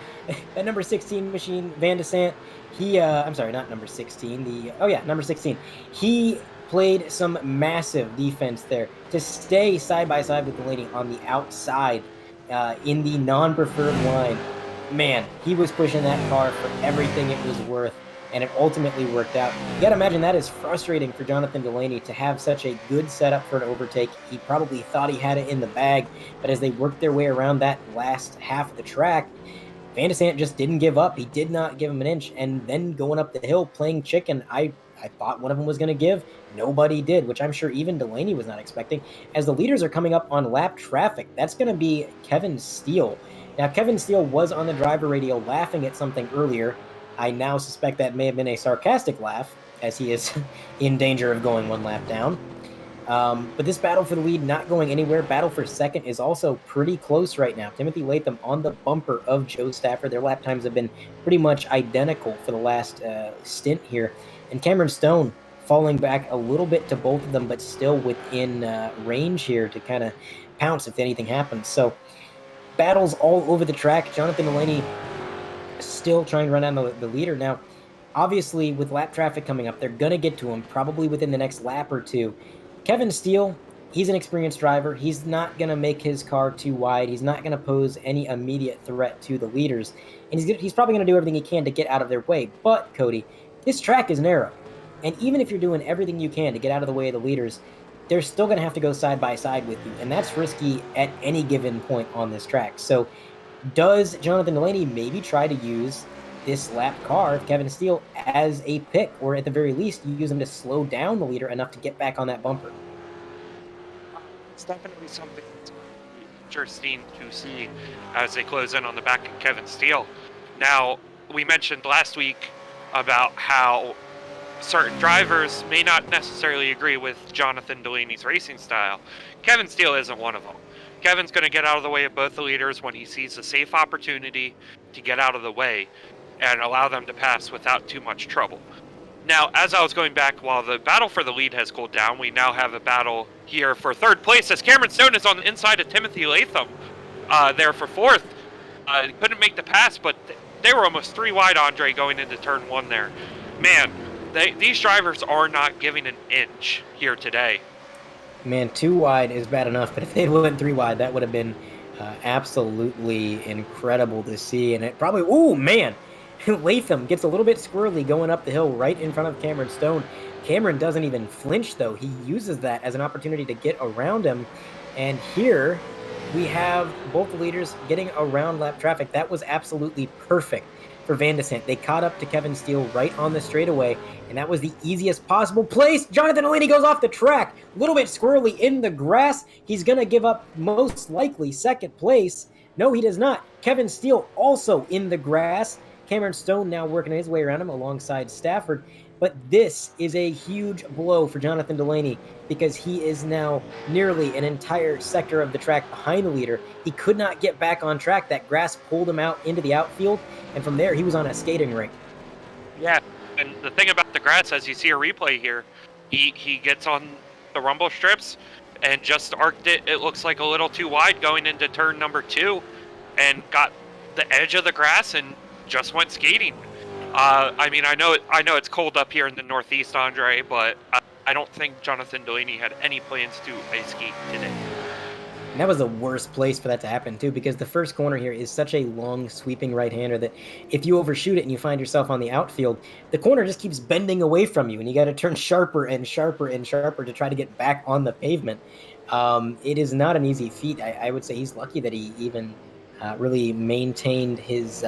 number 16 machine, Van de Sant, I'm sorry, not number 16, number 16. He played some massive defense there to stay side by side with Delaney on the outside in the non-preferred line. Man, he was pushing that car for everything it was worth, and it ultimately worked out. You gotta imagine that is frustrating for Jonathan Delaney to have such a good setup for an overtake. He probably thought he had it in the bag, but as they worked their way around that last half of the track, Van de Sant just didn't give up. He did not give him an inch, and then going up the hill playing chicken, I thought one of them was going to give. Nobody did, which I'm sure even Delaney was not expecting. As the leaders are coming up on lap traffic, that's going to be Kevin Steele. Now, Kevin Steele was on the driver radio laughing at something earlier. I now suspect that may have been a sarcastic laugh, as he is in danger of going one lap down. But this battle for the lead not going anywhere. Battle for second is also pretty close right now. Timothy Latham on the bumper of Joe Stafford. Their lap times have been pretty much identical for the last stint here. And Cameron Stone falling back a little bit to both of them, but still within range here to kind of pounce if anything happens. So battles all over the track. Jonathan Delaney still trying to run down the leader. Now, obviously, with lap traffic coming up, they're going to get to him probably within the next lap or two. Kevin Steele, he's an experienced driver. He's not going to make his car too wide. He's not going to pose any immediate threat to the leaders. And he's probably going to do everything he can to get out of their way. But, Cody, this track is narrow. And even if you're doing everything you can to get out of the way of the leaders, they're still going to have to go side by side with you. And that's risky at any given point on this track. So does Jonathan Delaney maybe try to use this lap car of Kevin Steele as a pick, or at the very least, you use him to slow down the leader enough to get back on that bumper? It's definitely something that's interesting to see as they close in on the back of Kevin Steele. Now, we mentioned last week about how certain drivers may not necessarily agree with Jonathan Delaney's racing style. Kevin Steele isn't one of them. Kevin's going to get out of the way of both the leaders when he sees a safe opportunity to get out of the way and allow them to pass without too much trouble. Now, as I was going back, while the battle for the lead has cooled down, we now have a battle here for third place as Cameron Stone is on the inside of Timothy Latham there for fourth. Couldn't make the pass, but they were almost three wide, Andre, going into turn one there. Man, these drivers are not giving an inch here today. Man, 2 wide is bad enough, but if they'd went 3 wide, that would have been absolutely incredible to see. And it probably, ooh, man, Latham gets a little bit squirrely going up the hill right in front of Cameron Stone. Cameron doesn't even flinch, though. He uses that as an opportunity to get around him. And here we have both the leaders getting around lap traffic. That was absolutely perfect for Van de Sant. They caught up to Kevin Steele right on the straightaway, and that was the easiest possible place. Jonathan Delaney goes off the track, a little bit squirrely in the grass. He's going to give up most likely second place. No, he does not. Kevin Steele also in the grass. Cameron Stone now working his way around him alongside Stafford. But this is a huge blow for Jonathan Delaney because he is now nearly an entire sector of the track behind the leader. He could not get back on track. That grass pulled him out into the outfield, and from there he was on a skating rink. Yeah, and the thing about the grass, as you see a replay here, he gets on the rumble strips and just arced it. It looks like a little too wide going into turn number 2 and got the edge of the grass and just went skating. I mean, I know it's cold up here in the Northeast, Andre, but I don't think Jonathan Delaney had any plans to ice skate today. And that was the worst place for that to happen, too, because the first corner here is such a long, sweeping right-hander that if you overshoot it and you find yourself on the outfield, the corner just keeps bending away from you, and you got to turn sharper and sharper and sharper to try to get back on the pavement. It is not an easy feat. I would say he's lucky that he even really maintained his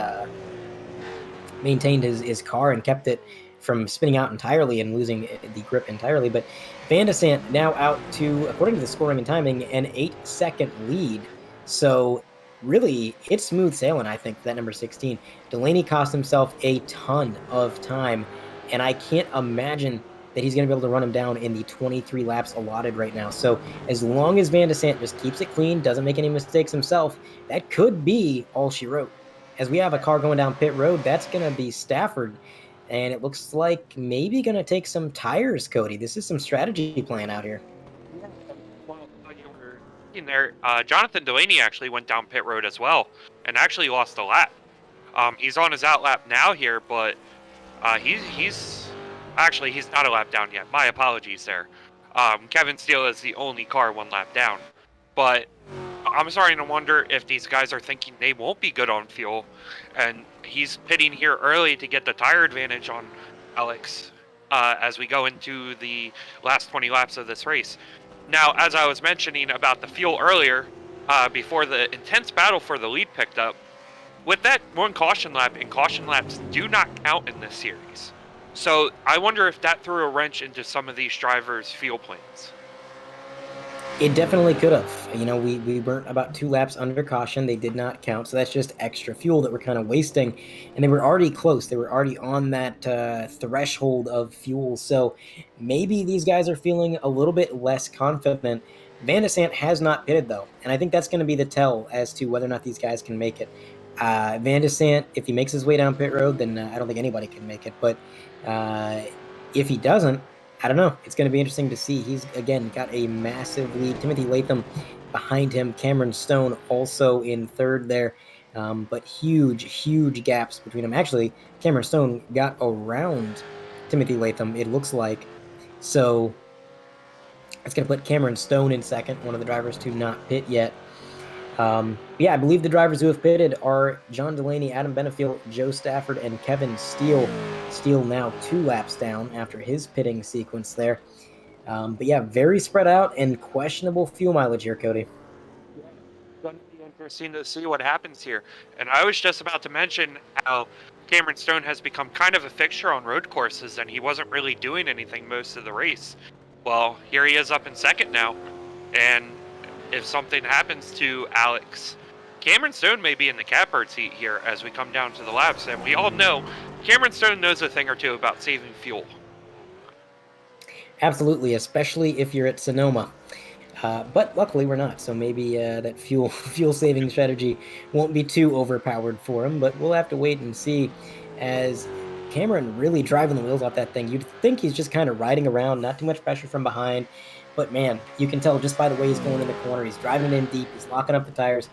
car and kept it from spinning out entirely and losing the grip entirely. But Van de Sant now out to, according to the scoring and timing, an 8-second lead. So really, it's smooth sailing, I think, for that number 16. Delaney cost himself a ton of time, and I can't imagine that he's going to be able to run him down in the 23 laps allotted right now. So as long as Van de Sant just keeps it clean, doesn't make any mistakes himself, that could be all she wrote. As we have a car going down pit road, that's going to be Stafford. And it looks like maybe going to take some tires, Cody. This is some strategy plan out here. Well, you were in there. Jonathan Delaney actually went down pit road as well and actually lost a lap. He's on his out lap now here, but he's not a lap down yet. My apologies there. Kevin Steele is the only car 1 lap down. But I'm starting to wonder if these guys are thinking they won't be good on fuel, and he's pitting here early to get the tire advantage on Alex as we go into the last 20 laps of this race. Now, as I was mentioning about the fuel earlier, before the intense battle for the lead picked up, with that 1 caution lap, and caution laps do not count in this series. So I wonder if that threw a wrench into some of these drivers' fuel plans. It definitely could have. You know, we weren't about 2 laps under caution. They did not count. So that's just extra fuel that we're kind of wasting. And they were already close. They were already on that threshold of fuel. So maybe these guys are feeling a little bit less confident. Van de Sant has not pitted, though. And I think that's going to be the tell as to whether or not these guys can make it. Van de Sant, if he makes his way down pit road, then I don't think anybody can make it. But if he doesn't, I don't know. It's going to be interesting to see. He's, again, got a massive lead. Timothy Latham behind him. Cameron Stone also in third there. But huge gaps between them. Actually, Cameron Stone got around Timothy Latham, it looks like. So it's going to put Cameron Stone in second, one of the drivers to not pit yet. Yeah, I believe the drivers who have pitted are John Delaney, Adam Benefiel, Joe Stafford, and Kevin Steele. Steele now 2 laps down after his pitting sequence there. But yeah, very spread out and questionable fuel mileage here, Cody. Yeah, it's going to be interesting to see what happens here. And I was just about to mention how Cameron Stone has become kind of a fixture on road courses, and he wasn't really doing anything most of the race. Well, here he is up in second now, and if something happens to Alex, Cameron Stone may be in the catbird seat here as we come down to the laps. And we all know Cameron Stone knows a thing or two about saving fuel. Absolutely, especially if you're at Sonoma. But luckily we're not, so maybe that fuel saving strategy won't be too overpowered for him. But we'll have to wait and see, as Cameron really driving the wheels off that thing. You'd think he's just kind of riding around, not too much pressure from behind. But man, you can tell just by the way he's going in the corner. He's driving it in deep. He's locking up the tires.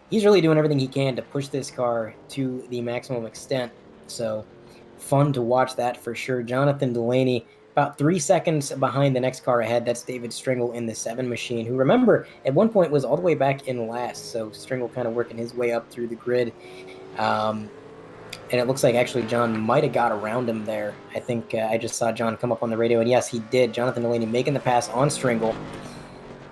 He's really doing everything he can to push this car to the maximum extent. So fun to watch that for sure. Jonathan Delaney about 3 seconds behind the next car ahead. That's David Stringle in the 7 machine, who, remember, at one point was all the way back in last. So Stringle kind of working his way up through the grid. And it looks like actually John might have got around him there. I think I just saw John come up on the radio, and yes, he did. Jonathan Delaney making the pass on Stringle.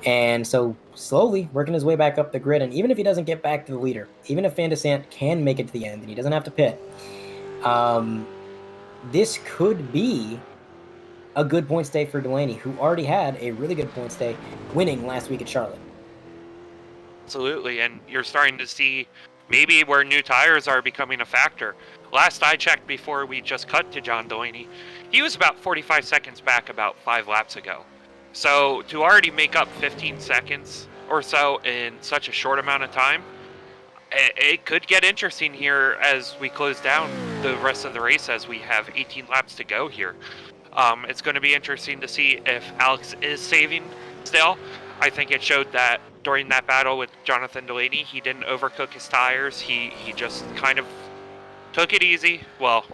And so slowly working his way back up the grid. And even if he doesn't get back to the leader, even if Van de Sant can make it to the end and he doesn't have to pit, this could be a good points day for Delaney, who already had a really good points day winning last week at Charlotte. Absolutely, and you're starting to see maybe where new tires are becoming a factor. Last I checked before we just cut to John Delaney, he was about 45 seconds back about 5 laps ago. So to already make up 15 seconds or so in such a short amount of time, it could get interesting here as we close down the rest of the race, as we have 18 laps to go here. It's going to be interesting to see if Alex is saving still. I think it showed that during that battle with Jonathan Delaney, he didn't overcook his tires. He just kind of took it easy. Well,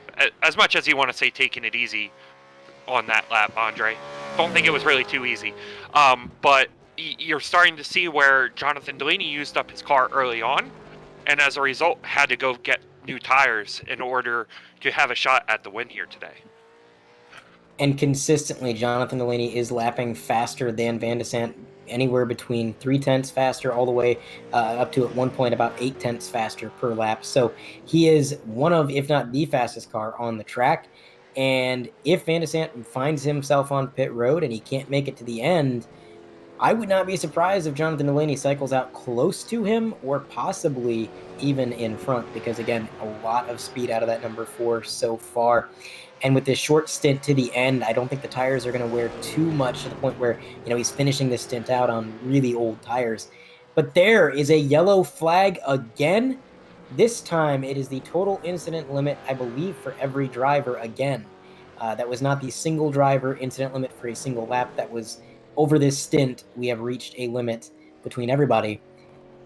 as much as you want to say taking it easy on that lap, Andre. Don't think it was really too easy. But you're starting to see where Jonathan Delaney used up his car early on, and as a result had to go get new tires in order to have a shot at the win here today. And consistently, Jonathan Delaney is lapping faster than Van de Sant, anywhere between 0.3 faster all the way up to at one point about 0.8 faster per lap. So he is one of, if not the fastest car on the track. And if Van de Sant finds himself on pit road and he can't make it to the end, I would not be surprised if Jonathan Delaney cycles out close to him or possibly even in front, because again, a lot of speed out of that number 4 so far. And with this short stint to the end, I don't think the tires are going to wear too much to the point where, he's finishing this stint out on really old tires. But there is a yellow flag again. This time it is the total incident limit, I believe, for every driver again. That was not the single driver incident limit for a single lap. That was over this stint, we have reached a limit between everybody.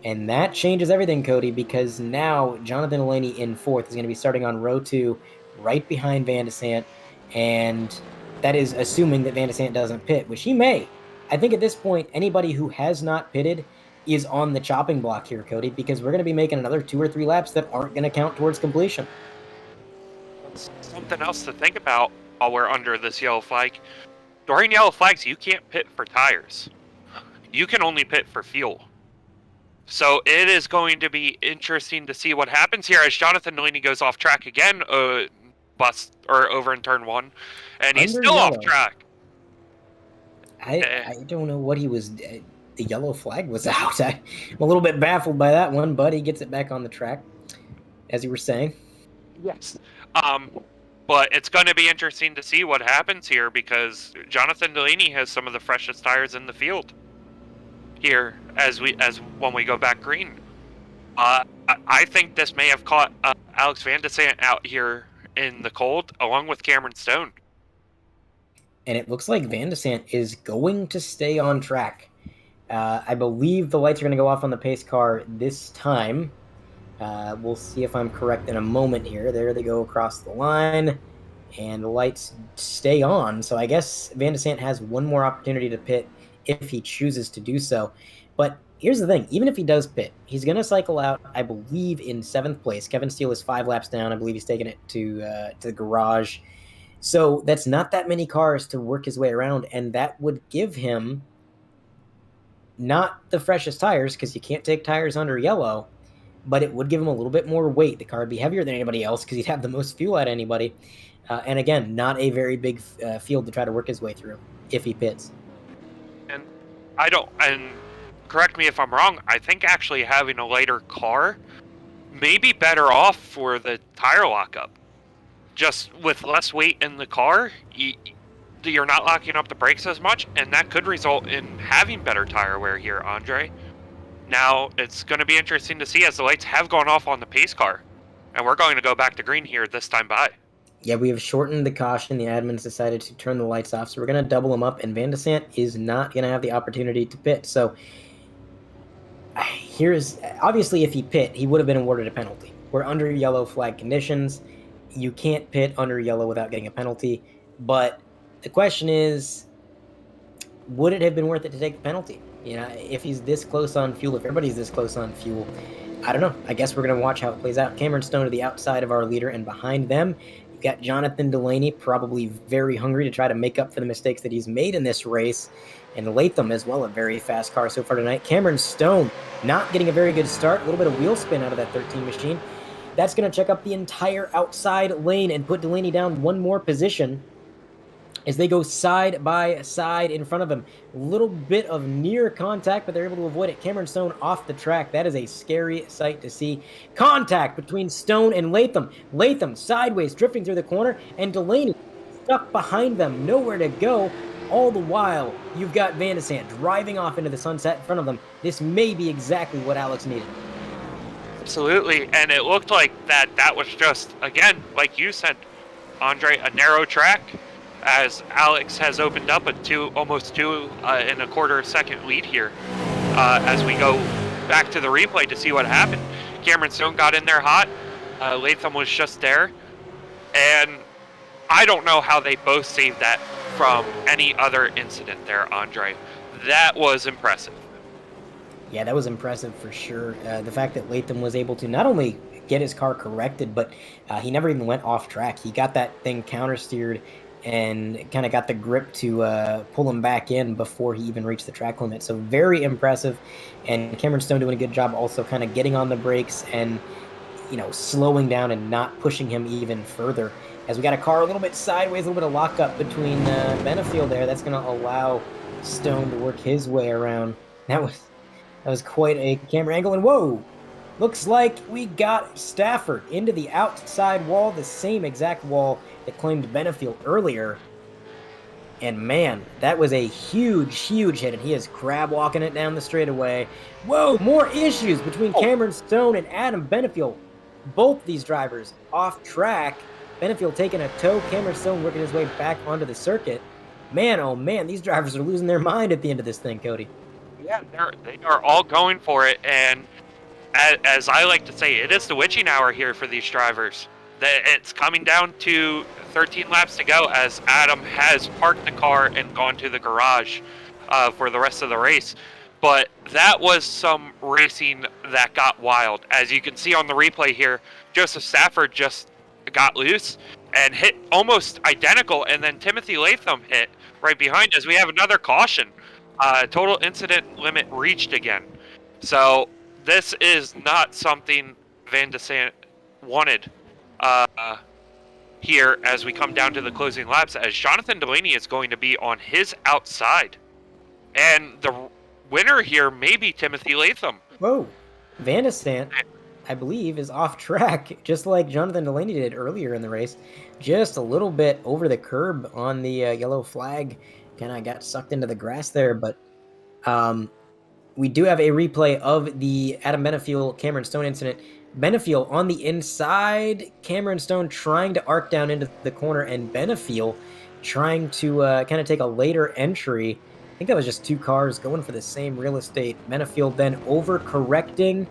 And that changes everything, Cody, because now Jonathan Delaney in 4th is going to be starting on row 2, right behind Van de Sant. And that is assuming that Van de Sant doesn't pit, which he may. I think at this point, anybody who has not pitted is on the chopping block here, Cody, because we're going to be making another 2 or 3 laps that aren't going to count towards completion. That's something else to think about while we're under this yellow flag. During yellow flags, you can't pit for tires. You can only pit for fuel. So it is going to be interesting to see what happens here as Jonathan Delaney goes off track again, over in turn 1, and he's Under still yellow. off track. I don't know what he was. The yellow flag was out. I'm a little bit baffled by that one, but he gets it back on the track, as you were saying. Yes. But it's going to be interesting to see what happens here, because Jonathan Delaney has some of the freshest tires in the field here as when we go back green. I think this may have caught Alex Van de Sant out here in the cold, along with Cameron Stone. And it looks like Van de Sant is going to stay on track. I believe the lights are going to go off on the pace car this time. We'll see if I'm correct in a moment here. There they go across the line, and the lights stay on. So I guess Van de Sant has one more opportunity to pit if he chooses to do so. But here's the thing. Even if he does pit, he's going to cycle out, I believe, in 7th place. Kevin Steele is 5 laps down. I believe he's taking it to the garage. So that's not that many cars to work his way around, and that would give him not the freshest tires, because you can't take tires under yellow, but it would give him a little bit more weight. The car would be heavier than anybody else because he'd have the most fuel out of anybody. And again, not a very big field to try to work his way through if he pits. And correct me if I'm wrong, I think actually having a lighter car may be better off for the tire lockup. Just with less weight in the car, you're not locking up the brakes as much, and that could result in having better tire wear here, Andre. Now, it's going to be interesting to see as the lights have gone off on the pace car, and we're going to go back to green here this time by. Yeah, we have shortened the caution. The admins decided to turn the lights off, so we're going to double them up, and Van de Sant is not going to have the opportunity to pit. So here's, obviously, if he pit, he would have been awarded a penalty. We're under yellow flag conditions. You can't pit under yellow without getting a penalty. But the question is, would it have been worth it to take the penalty? If he's this close on fuel, if everybody's this close on fuel, I don't know. I guess we're going to watch how it plays out. Cameron Stone to the outside of our leader, and behind them, you've got Jonathan Delaney, probably very hungry to try to make up for the mistakes that he's made in this race. And Latham as well, a very fast car so far tonight. Cameron Stone not getting a very good start. A little bit of wheel spin out of that 13 machine. That's going to check up the entire outside lane and put Delaney down one more position as they go side by side in front of him. A little bit of near contact, but they're able to avoid it. Cameron Stone off the track. That is a scary sight to see. Contact between Stone and Latham. Latham sideways, drifting through the corner, and Delaney stuck behind them, nowhere to go. All the while, you've got Van de Sant driving off into the sunset in front of them. This may be exactly what Alex needed. Absolutely, and it looked like that was just, again, like you said, Andre, a narrow track, as Alex has opened up a almost 2.25 second lead here as we go back to the replay to see what happened. Cameron Stone got in there hot. Latham was just there. And I don't know how they both saved that from any other incident there, Andre. That was impressive. Yeah, that was impressive for sure. The fact that Latham was able to not only get his car corrected, but he never even went off track. He got that thing counter-steered and kind of got the grip to pull him back in before he even reached the track limit. So very impressive. And Cameron Stone doing a good job also kind of getting on the brakes and, slowing down and not pushing him even further. As we got a car a little bit sideways, a little bit of lockup between Benefiel there. That's going to allow Stone to work his way around. That was quite a camera angle. And whoa! Looks like we got Stafford into the outside wall, the same exact wall that claimed Benefiel earlier. And man, that was a huge, huge hit, and he is crab walking it down the straightaway. Whoa, more issues between Cameron Stone and Adam Benefiel. Both these drivers off track. Benefiel taking a tow, Cameron Stone working his way back onto the circuit. Man, oh man, these drivers are losing their mind at the end of this thing, Cody. Yeah, they are all going for it, and as I like to say, it is the witching hour here for these drivers. It's coming down to 13 laps to go as Adam has parked the car and gone to the garage for the rest of the race. But that was some racing that got wild. As you can see on the replay here, Joseph Stafford just got loose and hit almost identical, and then Timothy Latham hit right behind us. We have another caution. Total incident limit reached again. So this is not something Van de Sant wanted here as we come down to the closing laps, as Jonathan Delaney is going to be on his outside. And the winner here may be Timothy Latham. Whoa. Van de Sant, I believe, is off track, just like Jonathan Delaney did earlier in the race. Just a little bit over the curb on the yellow flag. Kind of got sucked into the grass there, but we do have a replay of the Adam Benefiel Cameron Stone incident. Benefiel on the inside, Cameron Stone trying to arc down into the corner, and Benefiel trying to kind of take a later entry. I think that was just two cars going for the same real estate. Benefiel then overcorrecting.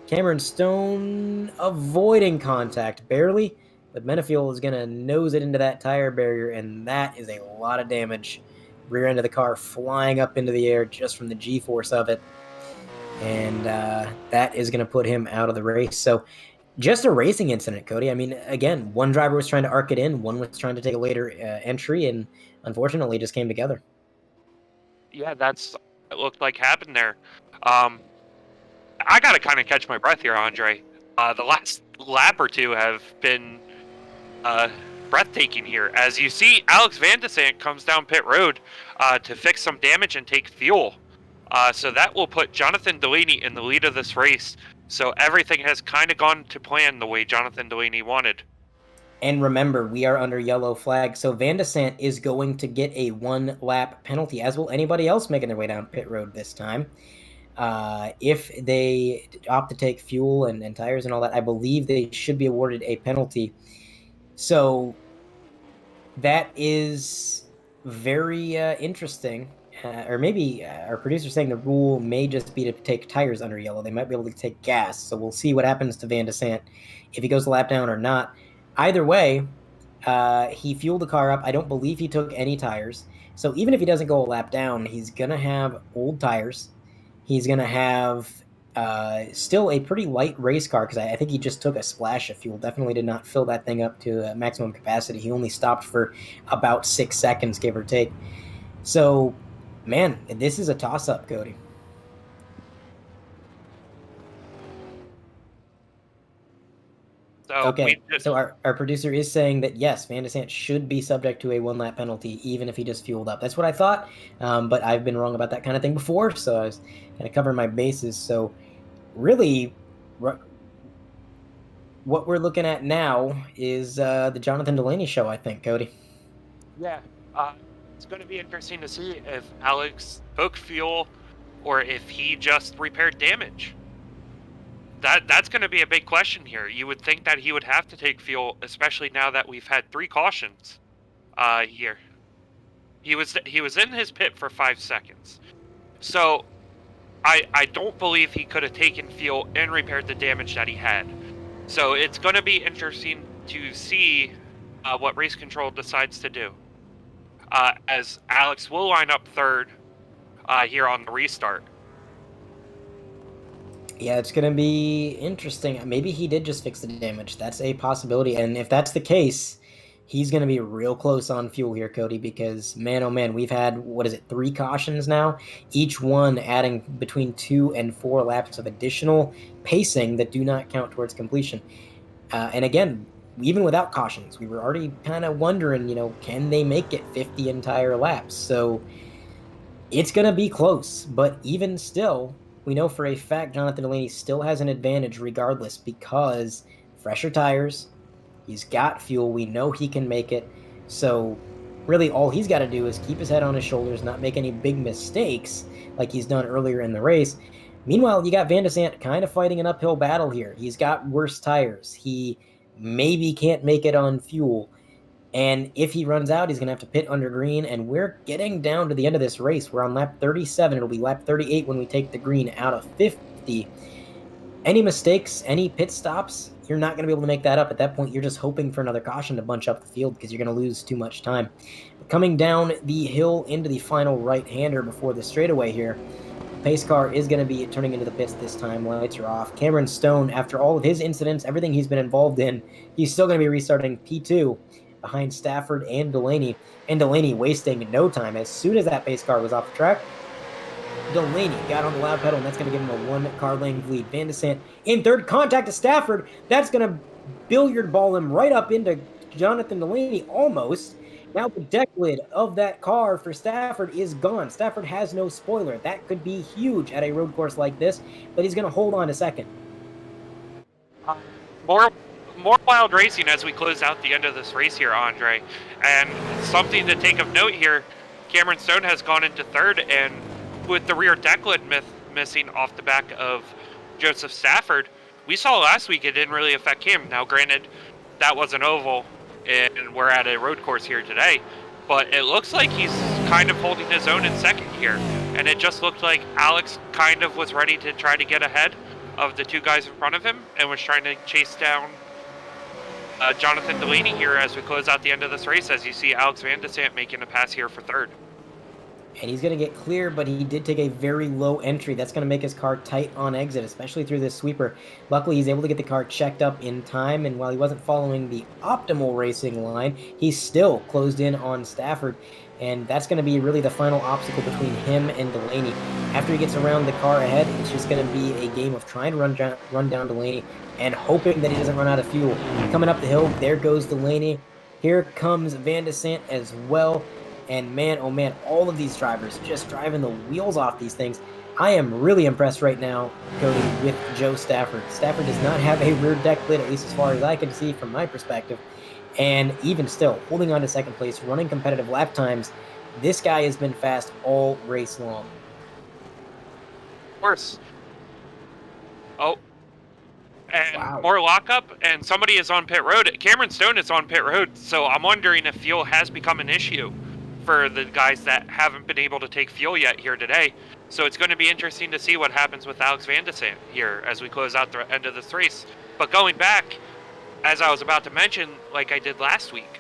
Cameron Stone avoiding contact barely, but Benefiel is going to nose it into that tire barrier, and that is a lot of damage. Rear end of the car flying up into the air just from the G-force of it. And that is going to put him out of the race. So just a racing incident, Cody. I mean, again, one driver was trying to arc it in, one was trying to take a later entry, and unfortunately just came together. Yeah, it looked like happened there. I got to kind of catch my breath here, Andre. The last lap or two have been breathtaking here. As you see, Alex Van de Sant comes down pit road to fix some damage and take fuel. So that will put Jonathan Delaney in the lead of this race. So everything has kind of gone to plan the way Jonathan Delaney wanted. And remember, we are under yellow flag, so Van de Sant is going to get a one-lap penalty, as will anybody else making their way down pit road this time. If they opt to take fuel and tires and all that, I believe they should be awarded a penalty. So that is very interesting. Or maybe our producer's saying the rule may just be to take tires under yellow. They might be able to take gas. So we'll see what happens to Van de Sant, if he goes the lap down or not. Either way, he fueled the car up. I don't believe he took any tires. So even if he doesn't go a lap down, he's going to have old tires. He's going to have Still a pretty light race car because I think he just took a splash of fuel. Definitely did not fill that thing up to maximum capacity. He only stopped for about 6 seconds, give or take. So, man, this is a toss-up, Cody. So Okay, so our producer is saying that, yes, Van de Sant should be subject to a 1-lap penalty, even if he just fueled up. That's what I thought, but I've been wrong about that kind of thing before, so I was kind of covering my bases. So, really, what we're looking at now is the Jonathan Delaney show, I think, Cody. Yeah, it's going to be interesting to see if Alex took fuel or if he just repaired damage. That's going to be a big question here. You would think that he would have to take fuel, especially now that we've had 3 cautions here. He was in his pit for 5 seconds. So I don't believe he could have taken fuel and repaired the damage that he had. So it's going to be interesting to see what race control decides to do. As Alex will line up third here on the restart. Yeah, it's going to be interesting. Maybe he did just fix the damage. That's a possibility. And if that's the case, he's going to be real close on fuel here, Cody, because, man, oh, man, we've had, 3 cautions now, each one adding between 2 and 4 laps of additional pacing that do not count towards completion. And again, even without cautions, we were already kind of wondering, can they make it 50 entire laps? So it's going to be close. But even still, we know for a fact Jonathan Delaney still has an advantage regardless because fresher tires, he's got fuel, we know he can make it. So really all he's got to do is keep his head on his shoulders, not make any big mistakes like he's done earlier in the race. Meanwhile, you got Van de Sant kind of fighting an uphill battle here. He's got worse tires. He maybe can't make it on fuel. And if he runs out, he's going to have to pit under green. And we're getting down to the end of this race. We're on lap 37. It'll be lap 38 when we take the green out of 50. Any mistakes, any pit stops, you're not going to be able to make that up. At that point, you're just hoping for another caution to bunch up the field because you're going to lose too much time. Coming down the hill into the final right-hander before the straightaway here, pace car is going to be turning into the pits this time. Lights are off. Cameron Stone, after all of his incidents, everything he's been involved in, he's still going to be restarting P2 behind Stafford and Delaney. And Delaney wasting no time. As soon as that pace car was off the track, Delaney got on the loud pedal, and that's going to give him a 1-car length lead. Van de Sant in third, contact to Stafford. That's going to billiard ball him right up into Jonathan Delaney almost. Now the deck lid of that car for Stafford is gone. Stafford has no spoiler. That could be huge at a road course like this, but he's going to hold on a second. More wild racing as we close out the end of this race here, Andre. And something to take of note here, Cameron Stone has gone into third, and with the rear deck lid missing off the back of Joseph Stafford, we saw last week it didn't really affect him. Now, granted, that was an oval, and we're at a road course here today, but it looks like he's kind of holding his own in second here. And it just looked like Alex kind of was ready to try to get ahead of the 2 guys in front of him and was trying to chase down Jonathan Delaney here as we close out the end of this race, as you see Alex Van de Sant making a pass here for third. And he's going to get clear, but he did take a very low entry. That's going to make his car tight on exit, especially through this sweeper. Luckily, he's able to get the car checked up in time, and while he wasn't following the optimal racing line, he still closed in on Stafford. And that's going to be really the final obstacle between him and Delaney. After he gets around the car ahead, it's just going to be a game of trying to run down Delaney and hoping that he doesn't run out of fuel. Coming up the hill, there goes Delaney. Here comes Van de Sant as well. And man, oh man, all of these drivers just driving the wheels off these things. I am really impressed right now, Cody, with Joe Stafford. Stafford does not have a rear deck lid, at least as far as I can see from my perspective. And even still, holding on to second place, running competitive lap times, this guy has been fast all race long. Of course. Oh. And Wow. More lockup, and somebody is on pit road. Cameron Stone is on pit road, so I'm wondering if fuel has become an issue for the guys that haven't been able to take fuel yet here today. So it's going to be interesting to see what happens with Alex Van de Sant here as we close out the end of this race. But going back, as I was about to mention, like I did last week,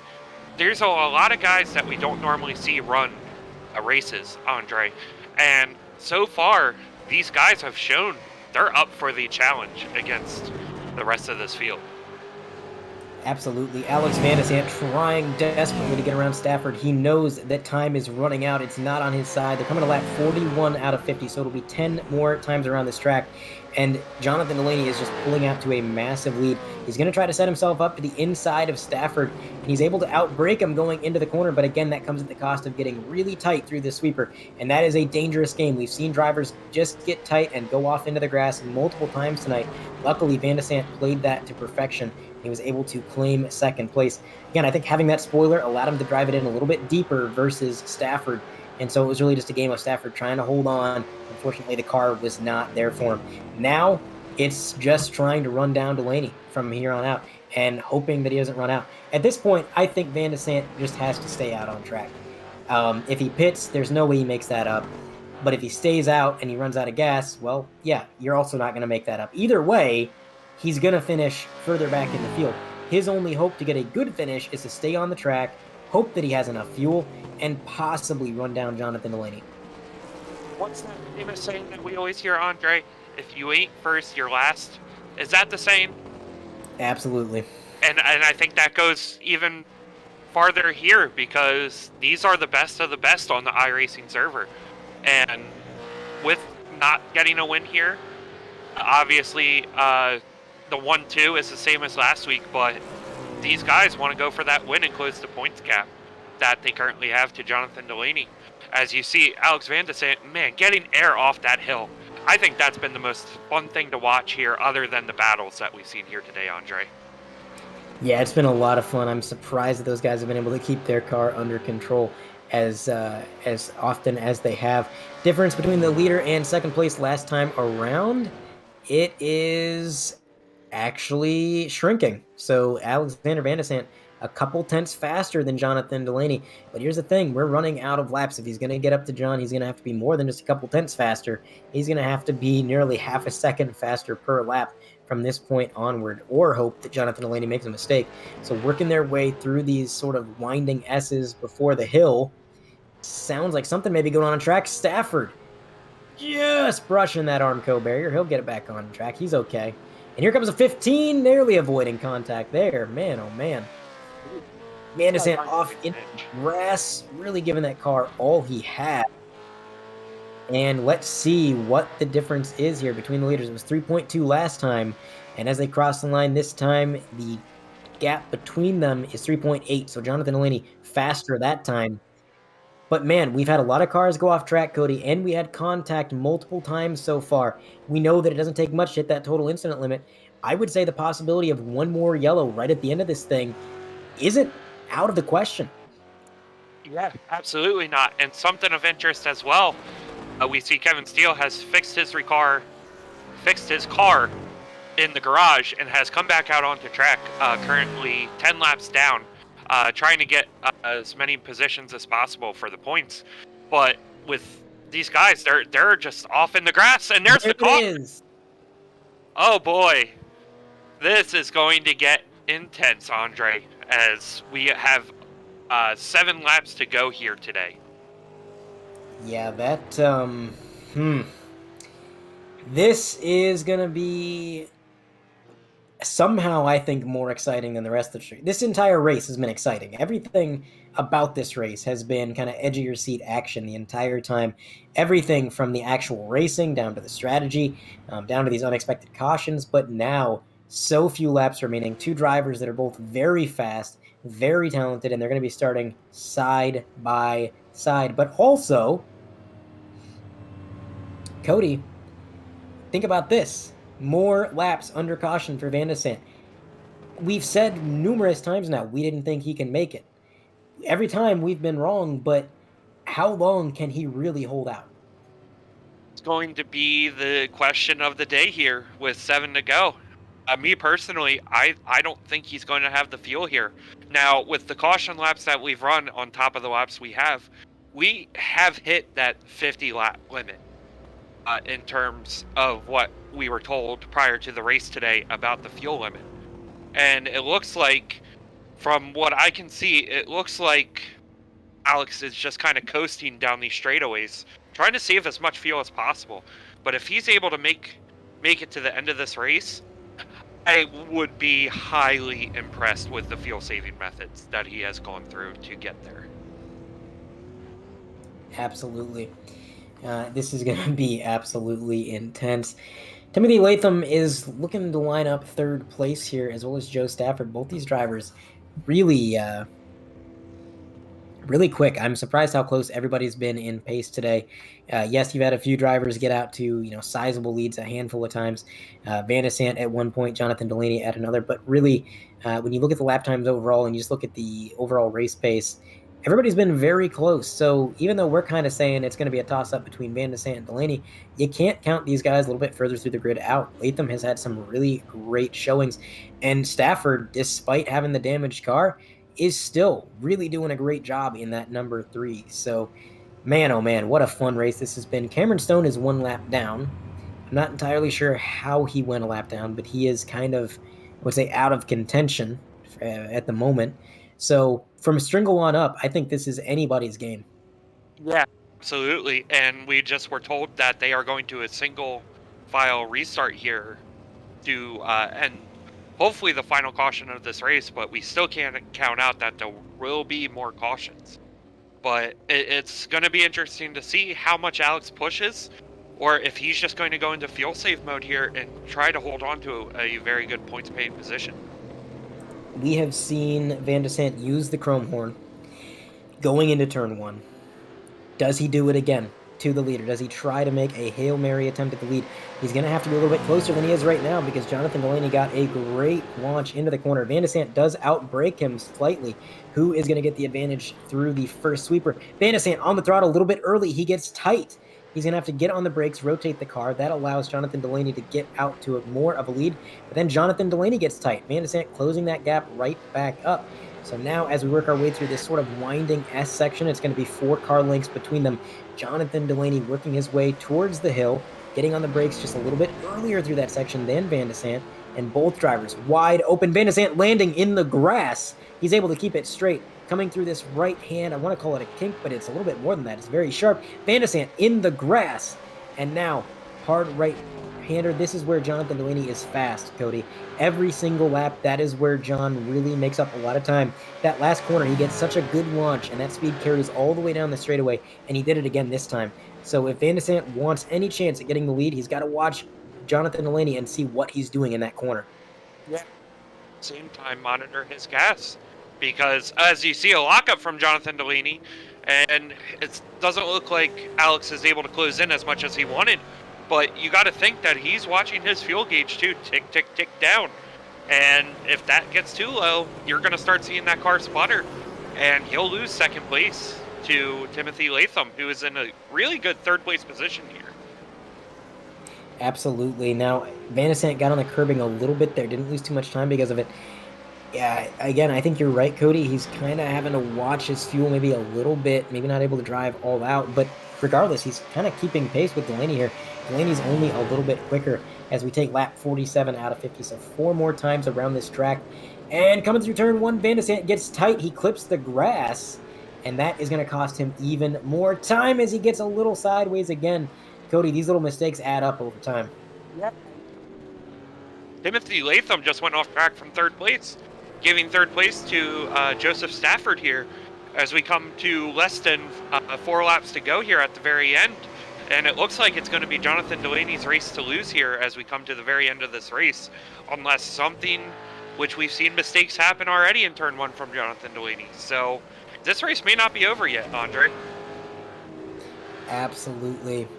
there's a lot of guys that we don't normally see run races, Andre. And so far, these guys have shown they're up for the challenge against the rest of this field. Absolutely. Alex Van de Sant trying desperately to get around Stafford. He knows that time is running out. It's not on his side. They're coming to lap 41 out of 50, so it'll be 10 more times around this track. And Jonathan Delaney is just pulling out to a massive lead. He's going to try to set himself up to the inside of Stafford, and he's able to outbrake him going into the corner. But again, that comes at the cost of getting really tight through the sweeper, and that is a dangerous game. We've seen drivers just get tight and go off into the grass multiple times tonight. Luckily, Van de Sant played that to perfection. He was able to claim second place. Again, I think having that spoiler allowed him to drive it in a little bit deeper versus Stafford. And so it was really just a game of Stafford trying to hold on. Unfortunately, the car was not there for him. Now it's just trying to run down Delaney from here on out and hoping that he doesn't run out. At this point, I think Van de Sant just has to stay out on track. If he pits, there's no way he makes that up. But if he stays out and he runs out of gas, well, yeah, you're also not going to make that up. Either way, he's going to finish further back in the field. His only hope to get a good finish is to stay on the track, hope that he has enough fuel, and possibly run down Jonathan Delaney. What's that famous saying that we always hear, Andre? If you ain't first, you're last. Is that the saying? Absolutely. And I think that goes even farther here, because these are the best of the best on the iRacing server. And with not getting a win here, obviously, the 1-2 is the same as last week, but these guys want to go for that win and close the points gap that they currently have to Jonathan Delaney. As you see, Alex Van de Sant, man, getting air off that hill. I think that's been the most fun thing to watch here, other than the battles that we've seen here today, Andre. Yeah, it's been a lot of fun. I'm surprised that those guys have been able to keep their car under control as often as they have. Difference between the leader and second place last time around, it is actually shrinking. So Alexander Van de Sant a couple tenths faster than Jonathan Delaney. But here's the thing, we're running out of laps. If he's going to get up to John, he's going to have to be more than just a couple tenths faster. He's going to have to be nearly half a second faster per lap from this point onward, or hope that Jonathan Delaney makes a mistake. So working their way through these sort of winding S's before the hill, sounds like something may be going on track. Stafford just brushing that Armco barrier. He'll get it back on track. He's okay. And here comes a 15, nearly avoiding contact there. Man, oh man. Van de Sant off in the grass, really giving that car all he had. And let's see what the difference is here between the leaders. It was 3.2 last time, and as they cross the line this time, the gap between them is 3.8. So Jonathan Delaney faster that time. But man, we've had a lot of cars go off track, Cody, and we had contact multiple times so far. We know that it doesn't take much to hit that total incident limit. I would say the possibility of one more yellow right at the end of this thing isn't out of the question. Yeah, absolutely not. And something of interest as well, we see Kevin Steele has fixed his car in the garage and has come back out onto track, currently 10 laps down, trying to get as many positions as possible for the points. But with these guys, they're just off in the grass, and there's the car. Oh boy, this is going to get intense, Andre, as we have 7 laps to go here today. Yeah, that, this is going to be somehow, I think, more exciting than the rest of the street. This entire race has been exciting. Everything about this race has been kind of edge-of-your-seat action the entire time. Everything from the actual racing down to the strategy, down to these unexpected cautions. But now, so few laps remaining. 2 drivers that are both very fast, very talented, and they're going to be starting side by side. But also, Cody, think about this. More laps under caution for Van de Sant. We've said numerous times now we didn't think he can make it. Every time we've been wrong, but how long can he really hold out? It's going to be the question of the day here with 7 to go. Me personally, I don't think he's going to have the fuel here. Now, with the caution laps that we've run on top of the laps we have hit that 50 lap limit in terms of what we were told prior to the race today about the fuel limit. And it looks like, from what I can see, it looks like Alex is just kind of coasting down these straightaways, trying to save as much fuel as possible. But if he's able to make make it to the end of this race, I would be highly impressed with the fuel-saving methods that he has gone through to get there. Absolutely. This is going to be absolutely intense. Timothy Latham is looking to line up third place here, as well as Joe Stafford. Both these drivers really, really quick. I'm surprised how close everybody's been in pace today. Yes, you've had a few drivers get out to sizable leads a handful of times. Van de Sant at one point, Jonathan Delaney at another. But really, when you look at the lap times overall and you just look at the overall race pace, everybody's been very close. So even though we're kind of saying it's going to be a toss-up between Van de Sant and Delaney, you can't count these guys a little bit further through the grid out. Latham has had some really great showings. And Stafford, despite having the damaged car, is still really doing a great job in that number 3. So, man, oh man, what a fun race this has been. Cameron Stone is one lap down. I'm not entirely sure how he went a lap down, but he is kind of, I would say, out of contention at the moment. So from Stringle on up, I think this is anybody's game. Yeah, absolutely. And we just were told that they are going to a single file restart here to end hopefully the final caution of this race, but we still can't count out that there will be more cautions. But it's going to be interesting to see how much Alex pushes, or if he's just going to go into fuel save mode here and try to hold on to a very good points paid position. We have seen Van de Sant use the chrome horn going into turn 1. Does he do it again to the leader? Does he try to make a Hail Mary attempt at the lead? He's going to have to be a little bit closer than he is right now because Jonathan Delaney got a great launch into the corner. Van de Sant does outbrake him slightly. Who is going to get the advantage through the first sweeper? Van de Sant on the throttle a little bit early. He gets tight. He's going to have to get on the brakes, rotate the car. That allows Jonathan Delaney to get out to more of a lead. But then Jonathan Delaney gets tight. Van de Sant closing that gap right back up. So now as we work our way through this sort of winding S section, it's going to be 4 car lengths between them. Jonathan Delaney working his way towards the hill, getting on the brakes just a little bit earlier through that section than Van de Sant, and both drivers wide open. Van de Sant landing in the grass. He's able to keep it straight, coming through this right hand. I want to call it a kink, but it's a little bit more than that. It's very sharp. Van de Sant in the grass, and now hard right-hander. This is where Jonathan Delaney is fast, Cody. Every single lap, that is where John really makes up a lot of time. That last corner, he gets such a good launch, and that speed carries all the way down the straightaway, and he did it again this time. So if Van de Sant wants any chance at getting the lead, he's got to watch Jonathan Delaney and see what he's doing in that corner. Yeah. Same time, monitor his gas, because as you see a lockup from Jonathan Delaney, and it doesn't look like Alex is able to close in as much as he wanted. But you got to think that he's watching his fuel gauge too, tick, tick, tick down. And if that gets too low, you're going to start seeing that car sputter. And he'll lose second place to Timothy Latham, who is in a really good third place position here. Absolutely. Now, Van de Sant got on the curbing a little bit there, didn't lose too much time because of it. Yeah, again, I think you're right, Cody. He's kind of having to watch his fuel maybe a little bit, maybe not able to drive all out. But regardless, he's kind of keeping pace with Delaney here. Delaney's only a little bit quicker as we take lap 47 out of 50. So 4 more times around this track. And coming through turn 1, Van de Sant gets tight. He clips the grass. And that is going to cost him even more time as he gets a little sideways again. Cody, these little mistakes add up over time. Yep. Timothy Latham just went off track from third place, giving third place to Joseph Stafford here as we come to less than 4 laps to go here at the very end. And it looks like it's going to be Jonathan Delaney's race to lose here as we come to the very end of this race, unless something, which we've seen mistakes happen already in turn 1 from Jonathan Delaney. So this race may not be over yet, Andre. Absolutely.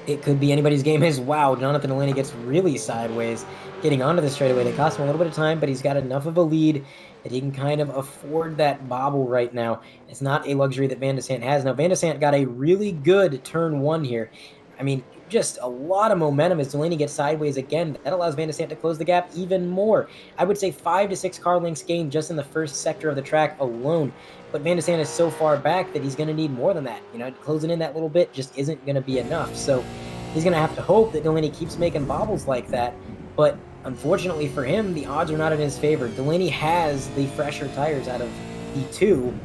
It could be anybody's game as wow. Jonathan Delaney gets really sideways, getting onto the straightaway. They cost him a little bit of time, but he's got enough of a lead that he can kind of afford that bobble right now. It's not a luxury that Van de Sant has. Now, Van de Sant got a really good turn 1 here. I mean, just a lot of momentum as Delaney gets sideways again. That allows Van de Sant to close the gap even more. I would say 5 to 6 car lengths gained just in the first sector of the track alone. But Van de Sant is so far back that he's going to need more than that. You know, closing in that little bit just isn't going to be enough. So he's going to have to hope that Delaney keeps making bobbles like that. But unfortunately for him, the odds are not in his favor. Delaney has the fresher tires out of the 2,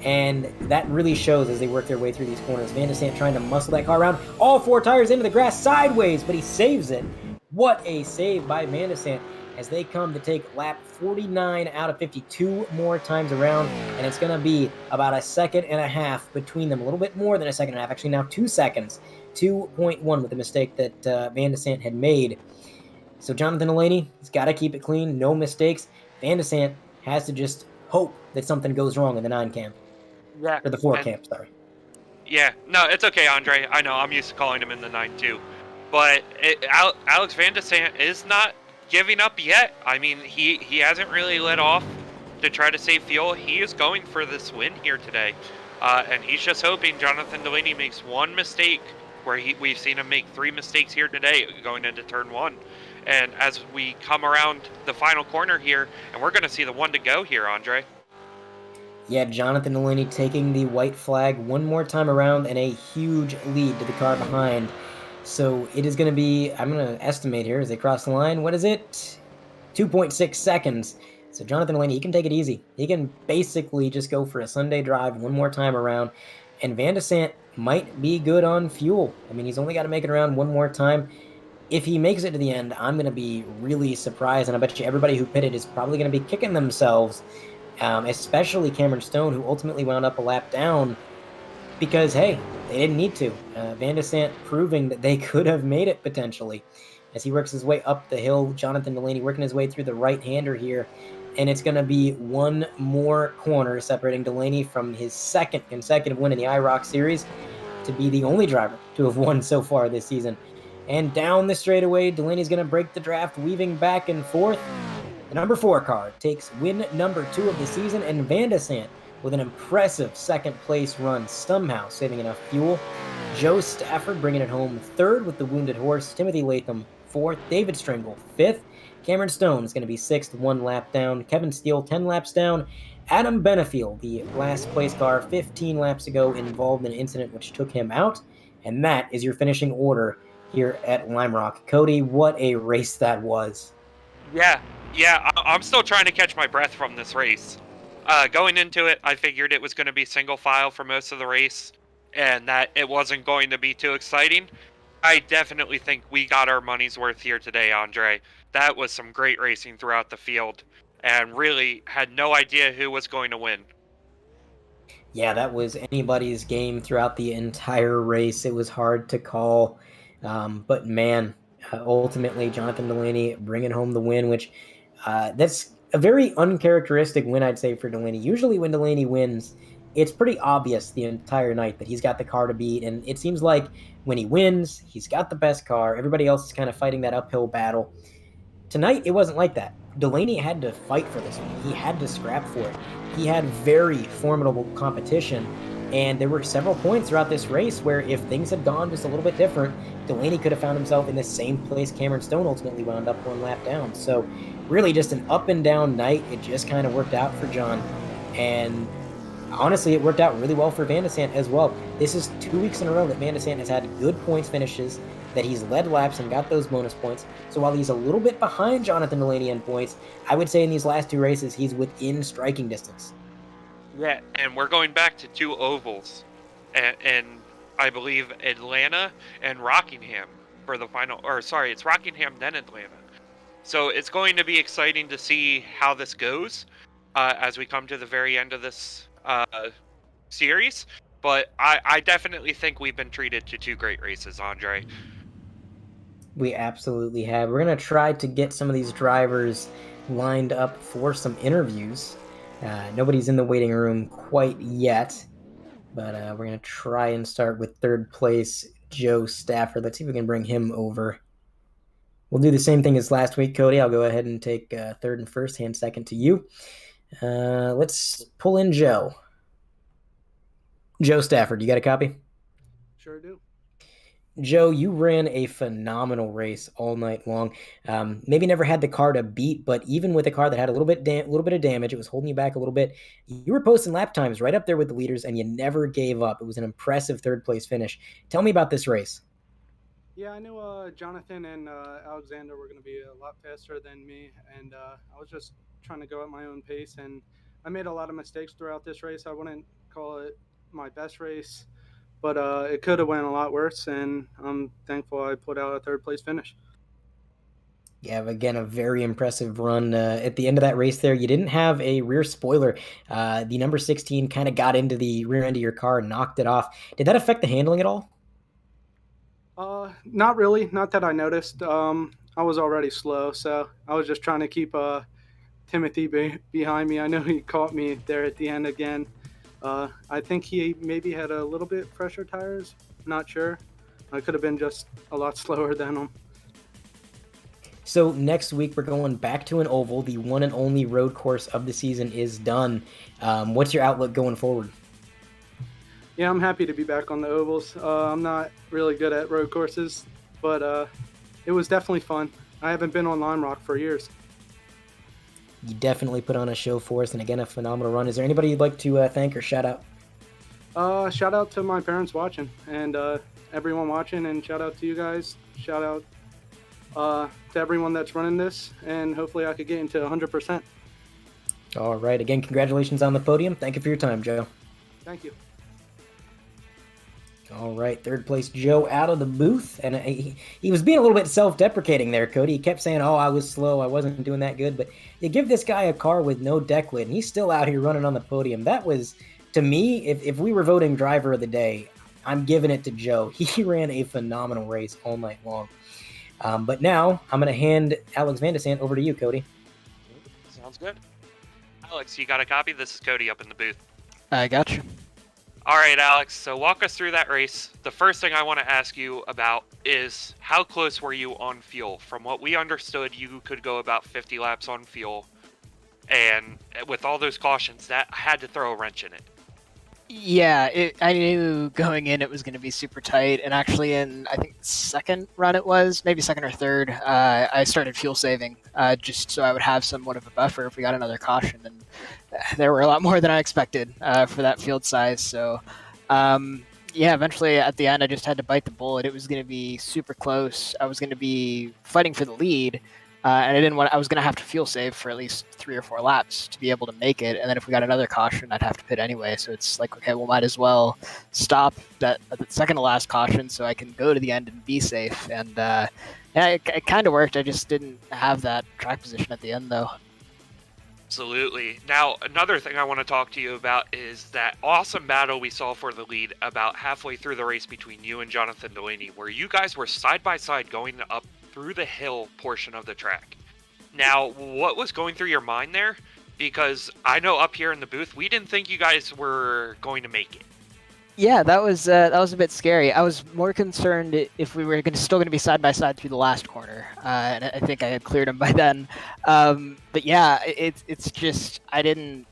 And that really shows as they work their way through these corners. Van de Sant trying to muscle that car around, all 4 tires into the grass sideways, but he saves it. What a save by Van de Sant as they come to take lap 49 out of 52 more times around, and it's going to be about a second and a half between them, a little bit more than a second and a half, actually now 2 seconds, 2.1 with the mistake that Van de Sant had made. So Jonathan Delaney, he's got to keep it clean, no mistakes. Van de Sant has to just hope that something goes wrong in the 9 camp. Yeah. Or the 4 camp, sorry. Yeah, no, it's okay, Andre. I know, I'm used to calling him in the 9 too. But Alex Van de Sant is not giving up yet. I mean, he hasn't really let off to try to save fuel. He is going for this win here today. And he's just hoping Jonathan Delaney makes one mistake, where we've seen him make 3 mistakes here today going into turn 1. And as we come around the final corner here, and we're going to see the 1 to go here, Andre. Yeah, Jonathan Delaney taking the white flag one more time around and a huge lead to the car behind. So it is going to be, I'm going to estimate here as they cross the line, what is it? 2.6 seconds. So Jonathan Delaney, he can take it easy. He can basically just go for a Sunday drive one more time around. And Van de Sant might be good on fuel. I mean, he's only got to make it around one more time. If he makes it to the end, I'm going to be really surprised. And I bet you everybody who pitted is probably going to be kicking themselves. Especially Cameron Stone, who ultimately wound up a lap down because, hey, they didn't need to. Van de Sant proving that they could have made it potentially. As he works his way up the hill, Jonathan Delaney working his way through the right-hander here, and it's going to be one more corner separating Delaney from his 2nd consecutive win in the IROC Series to be the only driver to have won so far this season. And down the straightaway, Delaney's going to break the draft, weaving back and forth. The number 4 car takes win number 2 of the season, and Van de Sant with an impressive 2nd place run, somehow saving enough fuel. Joe Stafford bringing it home 3rd with the wounded horse. Timothy Latham 4th. David Stringle 5th. Cameron Stone is going to be 6th, 1 lap down. Kevin Steele 10 laps down. Adam Benefiel, the last place car, 15 laps ago, involved in an incident which took him out. And that is your finishing order here at Lime Rock. Cody, what a race that was. Yeah, I'm still trying to catch my breath from this race. Going into it, I figured it was going to be single file for most of the race, and that it wasn't going to be too exciting. I definitely think we got our money's worth here today, Andre. That was some great racing throughout the field, and really had no idea who was going to win. Yeah, that was anybody's game throughout the entire race. It was hard to call, but man, ultimately Jonathan Delaney bringing home the win, which that's a very uncharacteristic win, I'd say, for Delaney. Usually when Delaney wins, it's pretty obvious the entire night that he's got the car to beat, and it seems like when he wins, he's got the best car. Everybody else is kind of fighting that uphill battle. Tonight, it wasn't like that. Delaney had to fight for this one. He had to scrap for it. He had very formidable competition, and there were several points throughout this race where if things had gone just a little bit different, Delaney could have found himself in the same place Cameron Stone ultimately wound up 1 lap down. So really just an up and down night. It just kind of worked out for John. And honestly, it worked out really well for Van de Sant as well. This is 2 weeks in a row that Van de Sant has had good points finishes, that he's led laps and got those bonus points. So while he's a little bit behind Jonathan Delaney in points, I would say in these last 2 races, he's within striking distance. Yeah, and we're going back to 2 ovals, and I believe Atlanta and Rockingham for the final, or sorry, it's Rockingham then Atlanta. So it's going to be exciting to see how this goes as we come to the very end of this series. But I definitely think we've been treated to 2 great races, Andre. We absolutely have. We're going to try to get some of these drivers lined up for some interviews. Nobody's in the waiting room quite yet, but we're going to try and start with 3rd place Joe Stafford. Let's see if we can bring him over. We'll do the same thing as last week, Cody. I'll go ahead and take 3rd and 1st, hand 2nd to you. Let's pull in Joe. Joe Stafford, you got a copy? Sure do. Joe, you ran a phenomenal race all night long. Maybe never had the car to beat, but even with a car that had a little bit of damage, it was holding you back a little bit. You were posting lap times right up there with the leaders, and you never gave up. It was an impressive 3rd place finish. Tell me about this race. Yeah, I knew Jonathan and Alexander were going to be a lot faster than me, and I was just trying to go at my own pace, and I made a lot of mistakes throughout this race. I wouldn't call it my best race, but it could have went a lot worse, and I'm thankful I put out a third place finish. Yeah, again, a very impressive run. At the end of that race there, you didn't have a rear spoiler. The number 16 kind of got into the rear end of your car and knocked it off. Did that affect the handling at all? Not really. Not that I noticed. I was already slow, so I was just trying to keep Timothy behind me. I know he caught me there at the end again. I think he maybe had a little bit fresher tires. Not sure. I could have been just a lot slower than him. So next week we're going back to an oval. The one and only road course of the season is done. What's your outlook going forward? Yeah, I'm happy to be back on the ovals. I'm not really good at road courses, but it was definitely fun. I haven't been on Lime Rock for years. You definitely put on a show for us, and again, a phenomenal run. Is there anybody you'd like to thank or shout out? Shout out to my parents watching, and everyone watching, and shout out to you guys. Shout out to everyone that's running this, and hopefully I could get into 100%. All right. Again, congratulations on the podium. Thank you for your time, Joe. Thank you. All right, third place Joe out of the booth, and he was being a little bit self-deprecating there, Cody. He kept saying, "Oh, I was slow, I wasn't doing that good," but you give this guy a car with no deck lid, and he's still out here running on the podium. That was, to me, if we were voting driver of the day, I'm giving it to Joe. He ran a phenomenal race all night long. But now I'm going to hand Alex Van de Sant over to you, Cody. Sounds good. Alex, you got a copy? This is Cody up in the booth. I got you. All right, Alex, so walk us through that race. The first thing I want to ask you about is how close were you on fuel? From what we understood, you could go about 50 laps on fuel, and with all those cautions, that had to throw a wrench in it. Yeah, I knew going in it was going to be super tight, and actually in, I think, the second run it was, maybe second or third, I started fuel saving, just so I would have somewhat of a buffer if we got another caution, and there were a lot more than I expected for that field size, so yeah, eventually at the end I just had to bite the bullet. It was going to be super close. I was going to be fighting for the lead, and I was going to have to fuel save for at least 3 or 4 laps to be able to make it. And then if we got another caution, I'd have to pit anyway. So it's like, okay, well, might as well stop that at the second to last caution so I can go to the end and be safe. And yeah, it kind of worked. I just didn't have that track position at the end, though. Absolutely. Now, another thing I want to talk to you about is that awesome battle we saw for the lead about halfway through the race between you and Jonathan Delaney, where you guys were side by side going up through the hill portion of the track. Now, what was going through your mind there? Because I know up here in the booth, we didn't think you guys were going to make it. Yeah, that was a bit scary. I was more concerned if we were still going to be side by side through the last corner, and I think I had cleared him by then. But yeah, it's just I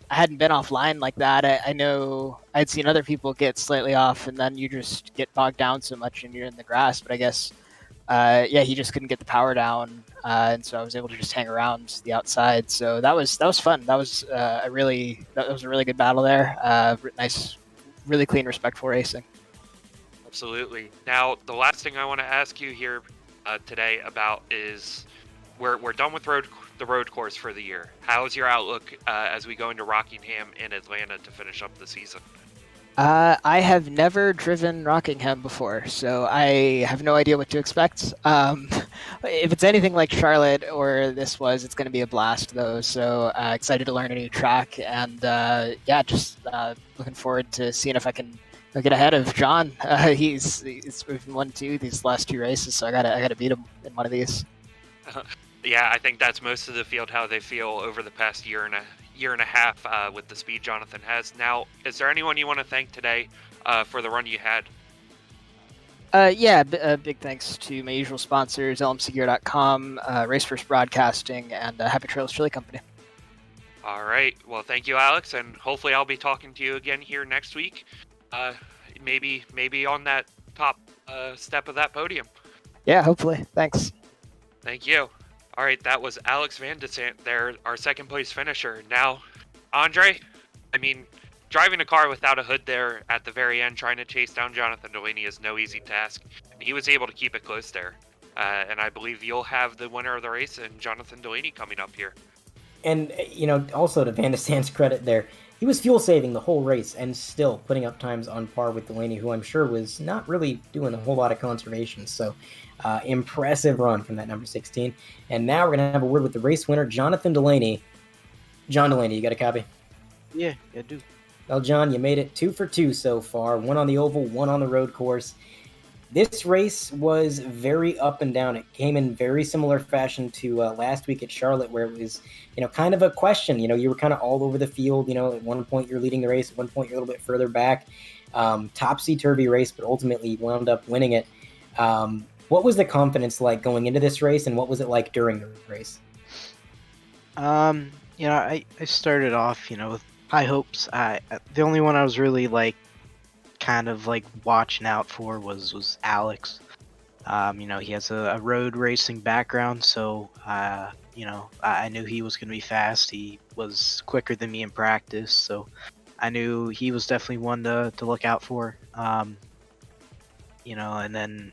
hadn't been offline like that. I know I'd seen other people get slightly off, and then you just get bogged down so much and you're in the grass. But I guess yeah, he just couldn't get the power down, and so I was able to just hang around the outside. So that was fun. That was a really good battle there. Nice. Really clean, respectful racing. Absolutely. Now, the last thing I want to ask you here today about is we're done with the road course for the year. How's your outlook as we go into Rockingham and Atlanta to finish up the season? I have never driven Rockingham before, so I have no idea what to expect. If it's anything like Charlotte or this was, it's going to be a blast, though. So excited to learn a new track, and yeah, just looking forward to seeing if I can get ahead of John. He's won 2 these last 2 races, so I gotta beat him in one of these. Yeah, I think that's most of the field how they feel over the past year and a half with the speed Jonathan has. Now, is there anyone you want to thank today for the run you had? Yeah, big thanks to my usual sponsors, lmcgear.com, Race First Broadcasting, and Happy Trails Chili Company. All right. Well, thank you, Alex, and hopefully I'll be talking to you again here next week. Maybe on that top step of that podium. Yeah, hopefully. Thanks. Thank you. All right, that was Alex Van de Sant there, our second place finisher. Now, Andre, I mean, driving a car without a hood there at the very end, trying to chase down Jonathan Delaney is no easy task. He was able to keep it close there. And I believe you'll have the winner of the race and Jonathan Delaney coming up here. And, also to Van de Sand's credit there, he was fuel saving the whole race and still putting up times on par with Delaney, who I'm sure was not really doing a whole lot of conservation. So, impressive run from that number 16. And now we're going to have a word with the race winner, Jonathan Delaney. John Delaney, you got a copy? Yeah, I do. Well, John, you made it 2 for 2 so far. 1 on the oval, 1 on the road course. This race was very up and down. It came in very similar fashion to last week at Charlotte, where it was, kind of a question. You were kind of all over the field. At one point you're leading the race, at one point you're a little bit further back. Topsy-turvy race, but ultimately wound up winning it. What was the confidence like going into this race, and what was it like during the race? I started off, with high hopes. The only one I was really kind of watching out for was Alex. He has a road racing background, so I knew he was going to be fast. He was quicker than me in practice, so I knew he was definitely one to look out for. And then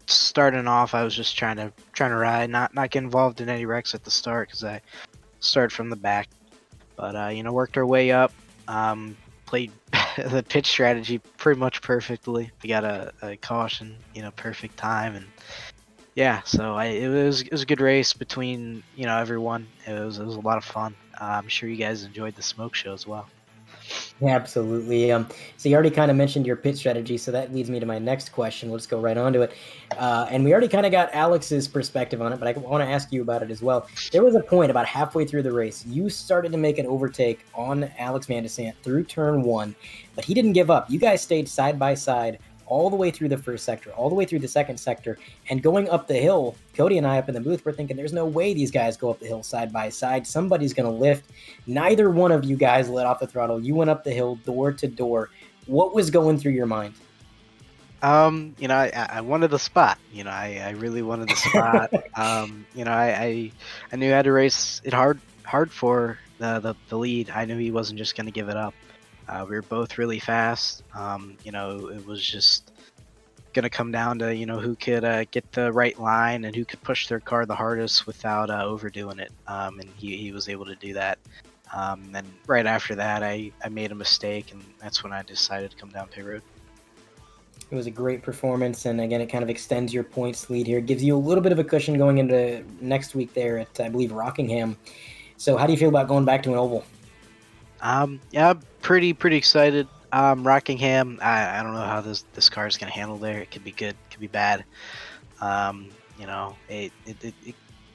starting off, I was just trying to ride, not get involved in any wrecks at the start because I started from the back. But worked our way up. Played the pitch strategy pretty much perfectly. We got a caution, perfect time, and yeah. So it was a good race between everyone. It was a lot of fun. I'm sure you guys enjoyed the smoke show as well. Yeah, absolutely. So you already kind of mentioned your pit strategy, so that leads me to my next question. Let's go right on to it. And we already kind of got Alex's perspective on it, but I want to ask you about it as well. There was a point about halfway through the race, you started to make an overtake on Alex Van de Sant through turn 1, but he didn't give up. You guys stayed side by side all the way through the first sector, all the way through the second sector, and going up the hill. Cody and I up in the booth were thinking there's no way these guys go up the hill side by side. Somebody's going to lift. Neither one of you guys let off the throttle. You went up the hill door to door. What was going through your mind? I wanted the spot. I really wanted the spot. I knew I had to race it hard for the lead. I knew he wasn't just going to give it up. We were both really fast. It was just gonna come down to who could get the right line and who could push their car the hardest without overdoing it. And he was able to do that. Then right after that, I made a mistake, and that's when I decided to come down pit road. It was a great performance, and again, it kind of extends your points lead here. It gives you a little bit of a cushion going into next week there at, I believe, Rockingham. So how do you feel about going back to an oval? Yeah, I'm pretty excited. Rockingham, I don't know how this car is gonna handle there. It could be good, could be bad. It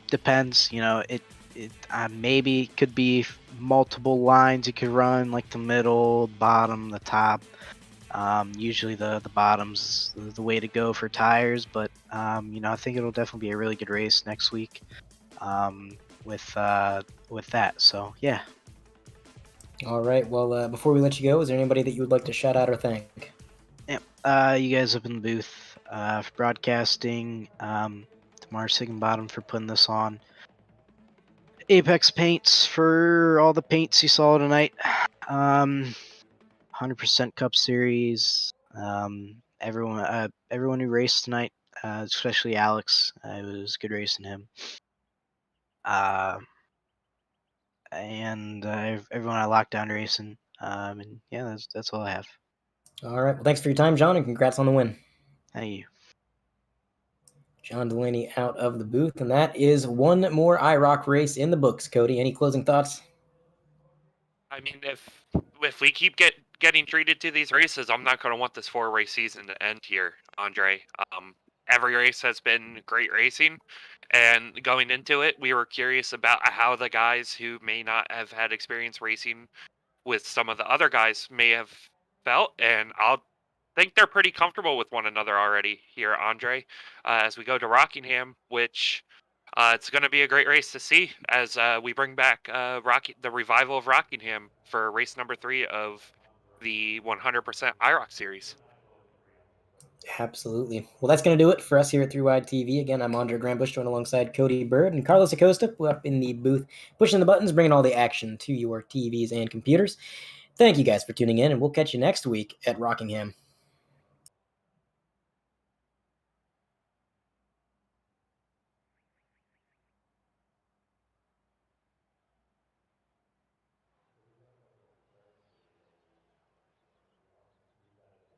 depends. It maybe could be multiple lines you could run, like the middle, bottom, the top. Usually the bottom's the way to go for tires, but I think it'll definitely be a really good race next week. With that, so yeah. All right. Well, before we let you go, is there anybody that you would like to shout out or thank? Yeah. You guys up in the booth for broadcasting. Tamar Sickenbottom for putting this on. Apex Paints for all the paints you saw tonight. 100% Cup Series. Everyone who raced tonight, especially Alex. It was good racing him. And everyone I locked down racing. And yeah, that's all I have. All right. Well, thanks for your time, John, and congrats on the win. Thank you. John Delaney out of the booth, and that is one more IROC race in the books. Cody, any closing thoughts? I mean, if we keep getting treated to these races, I'm not going to want this 4-race season to end here, Andre. Every race has been great racing, and going into it, we were curious about how the guys who may not have had experience racing with some of the other guys may have felt, and I'll think they're pretty comfortable with one another already here, Andre, as we go to Rockingham, which it's going to be a great race to see as we bring back the revival of Rockingham for race number 3 of the 100% IROC Series. Absolutely. Well, that's going to do it for us here at 3Wide TV. Again, I'm Andre Grambush, joined alongside Cody Bird and Carlos Acosta up in the booth, pushing the buttons, bringing all the action to your TVs and computers. Thank you guys for tuning in, and we'll catch you next week at Rockingham.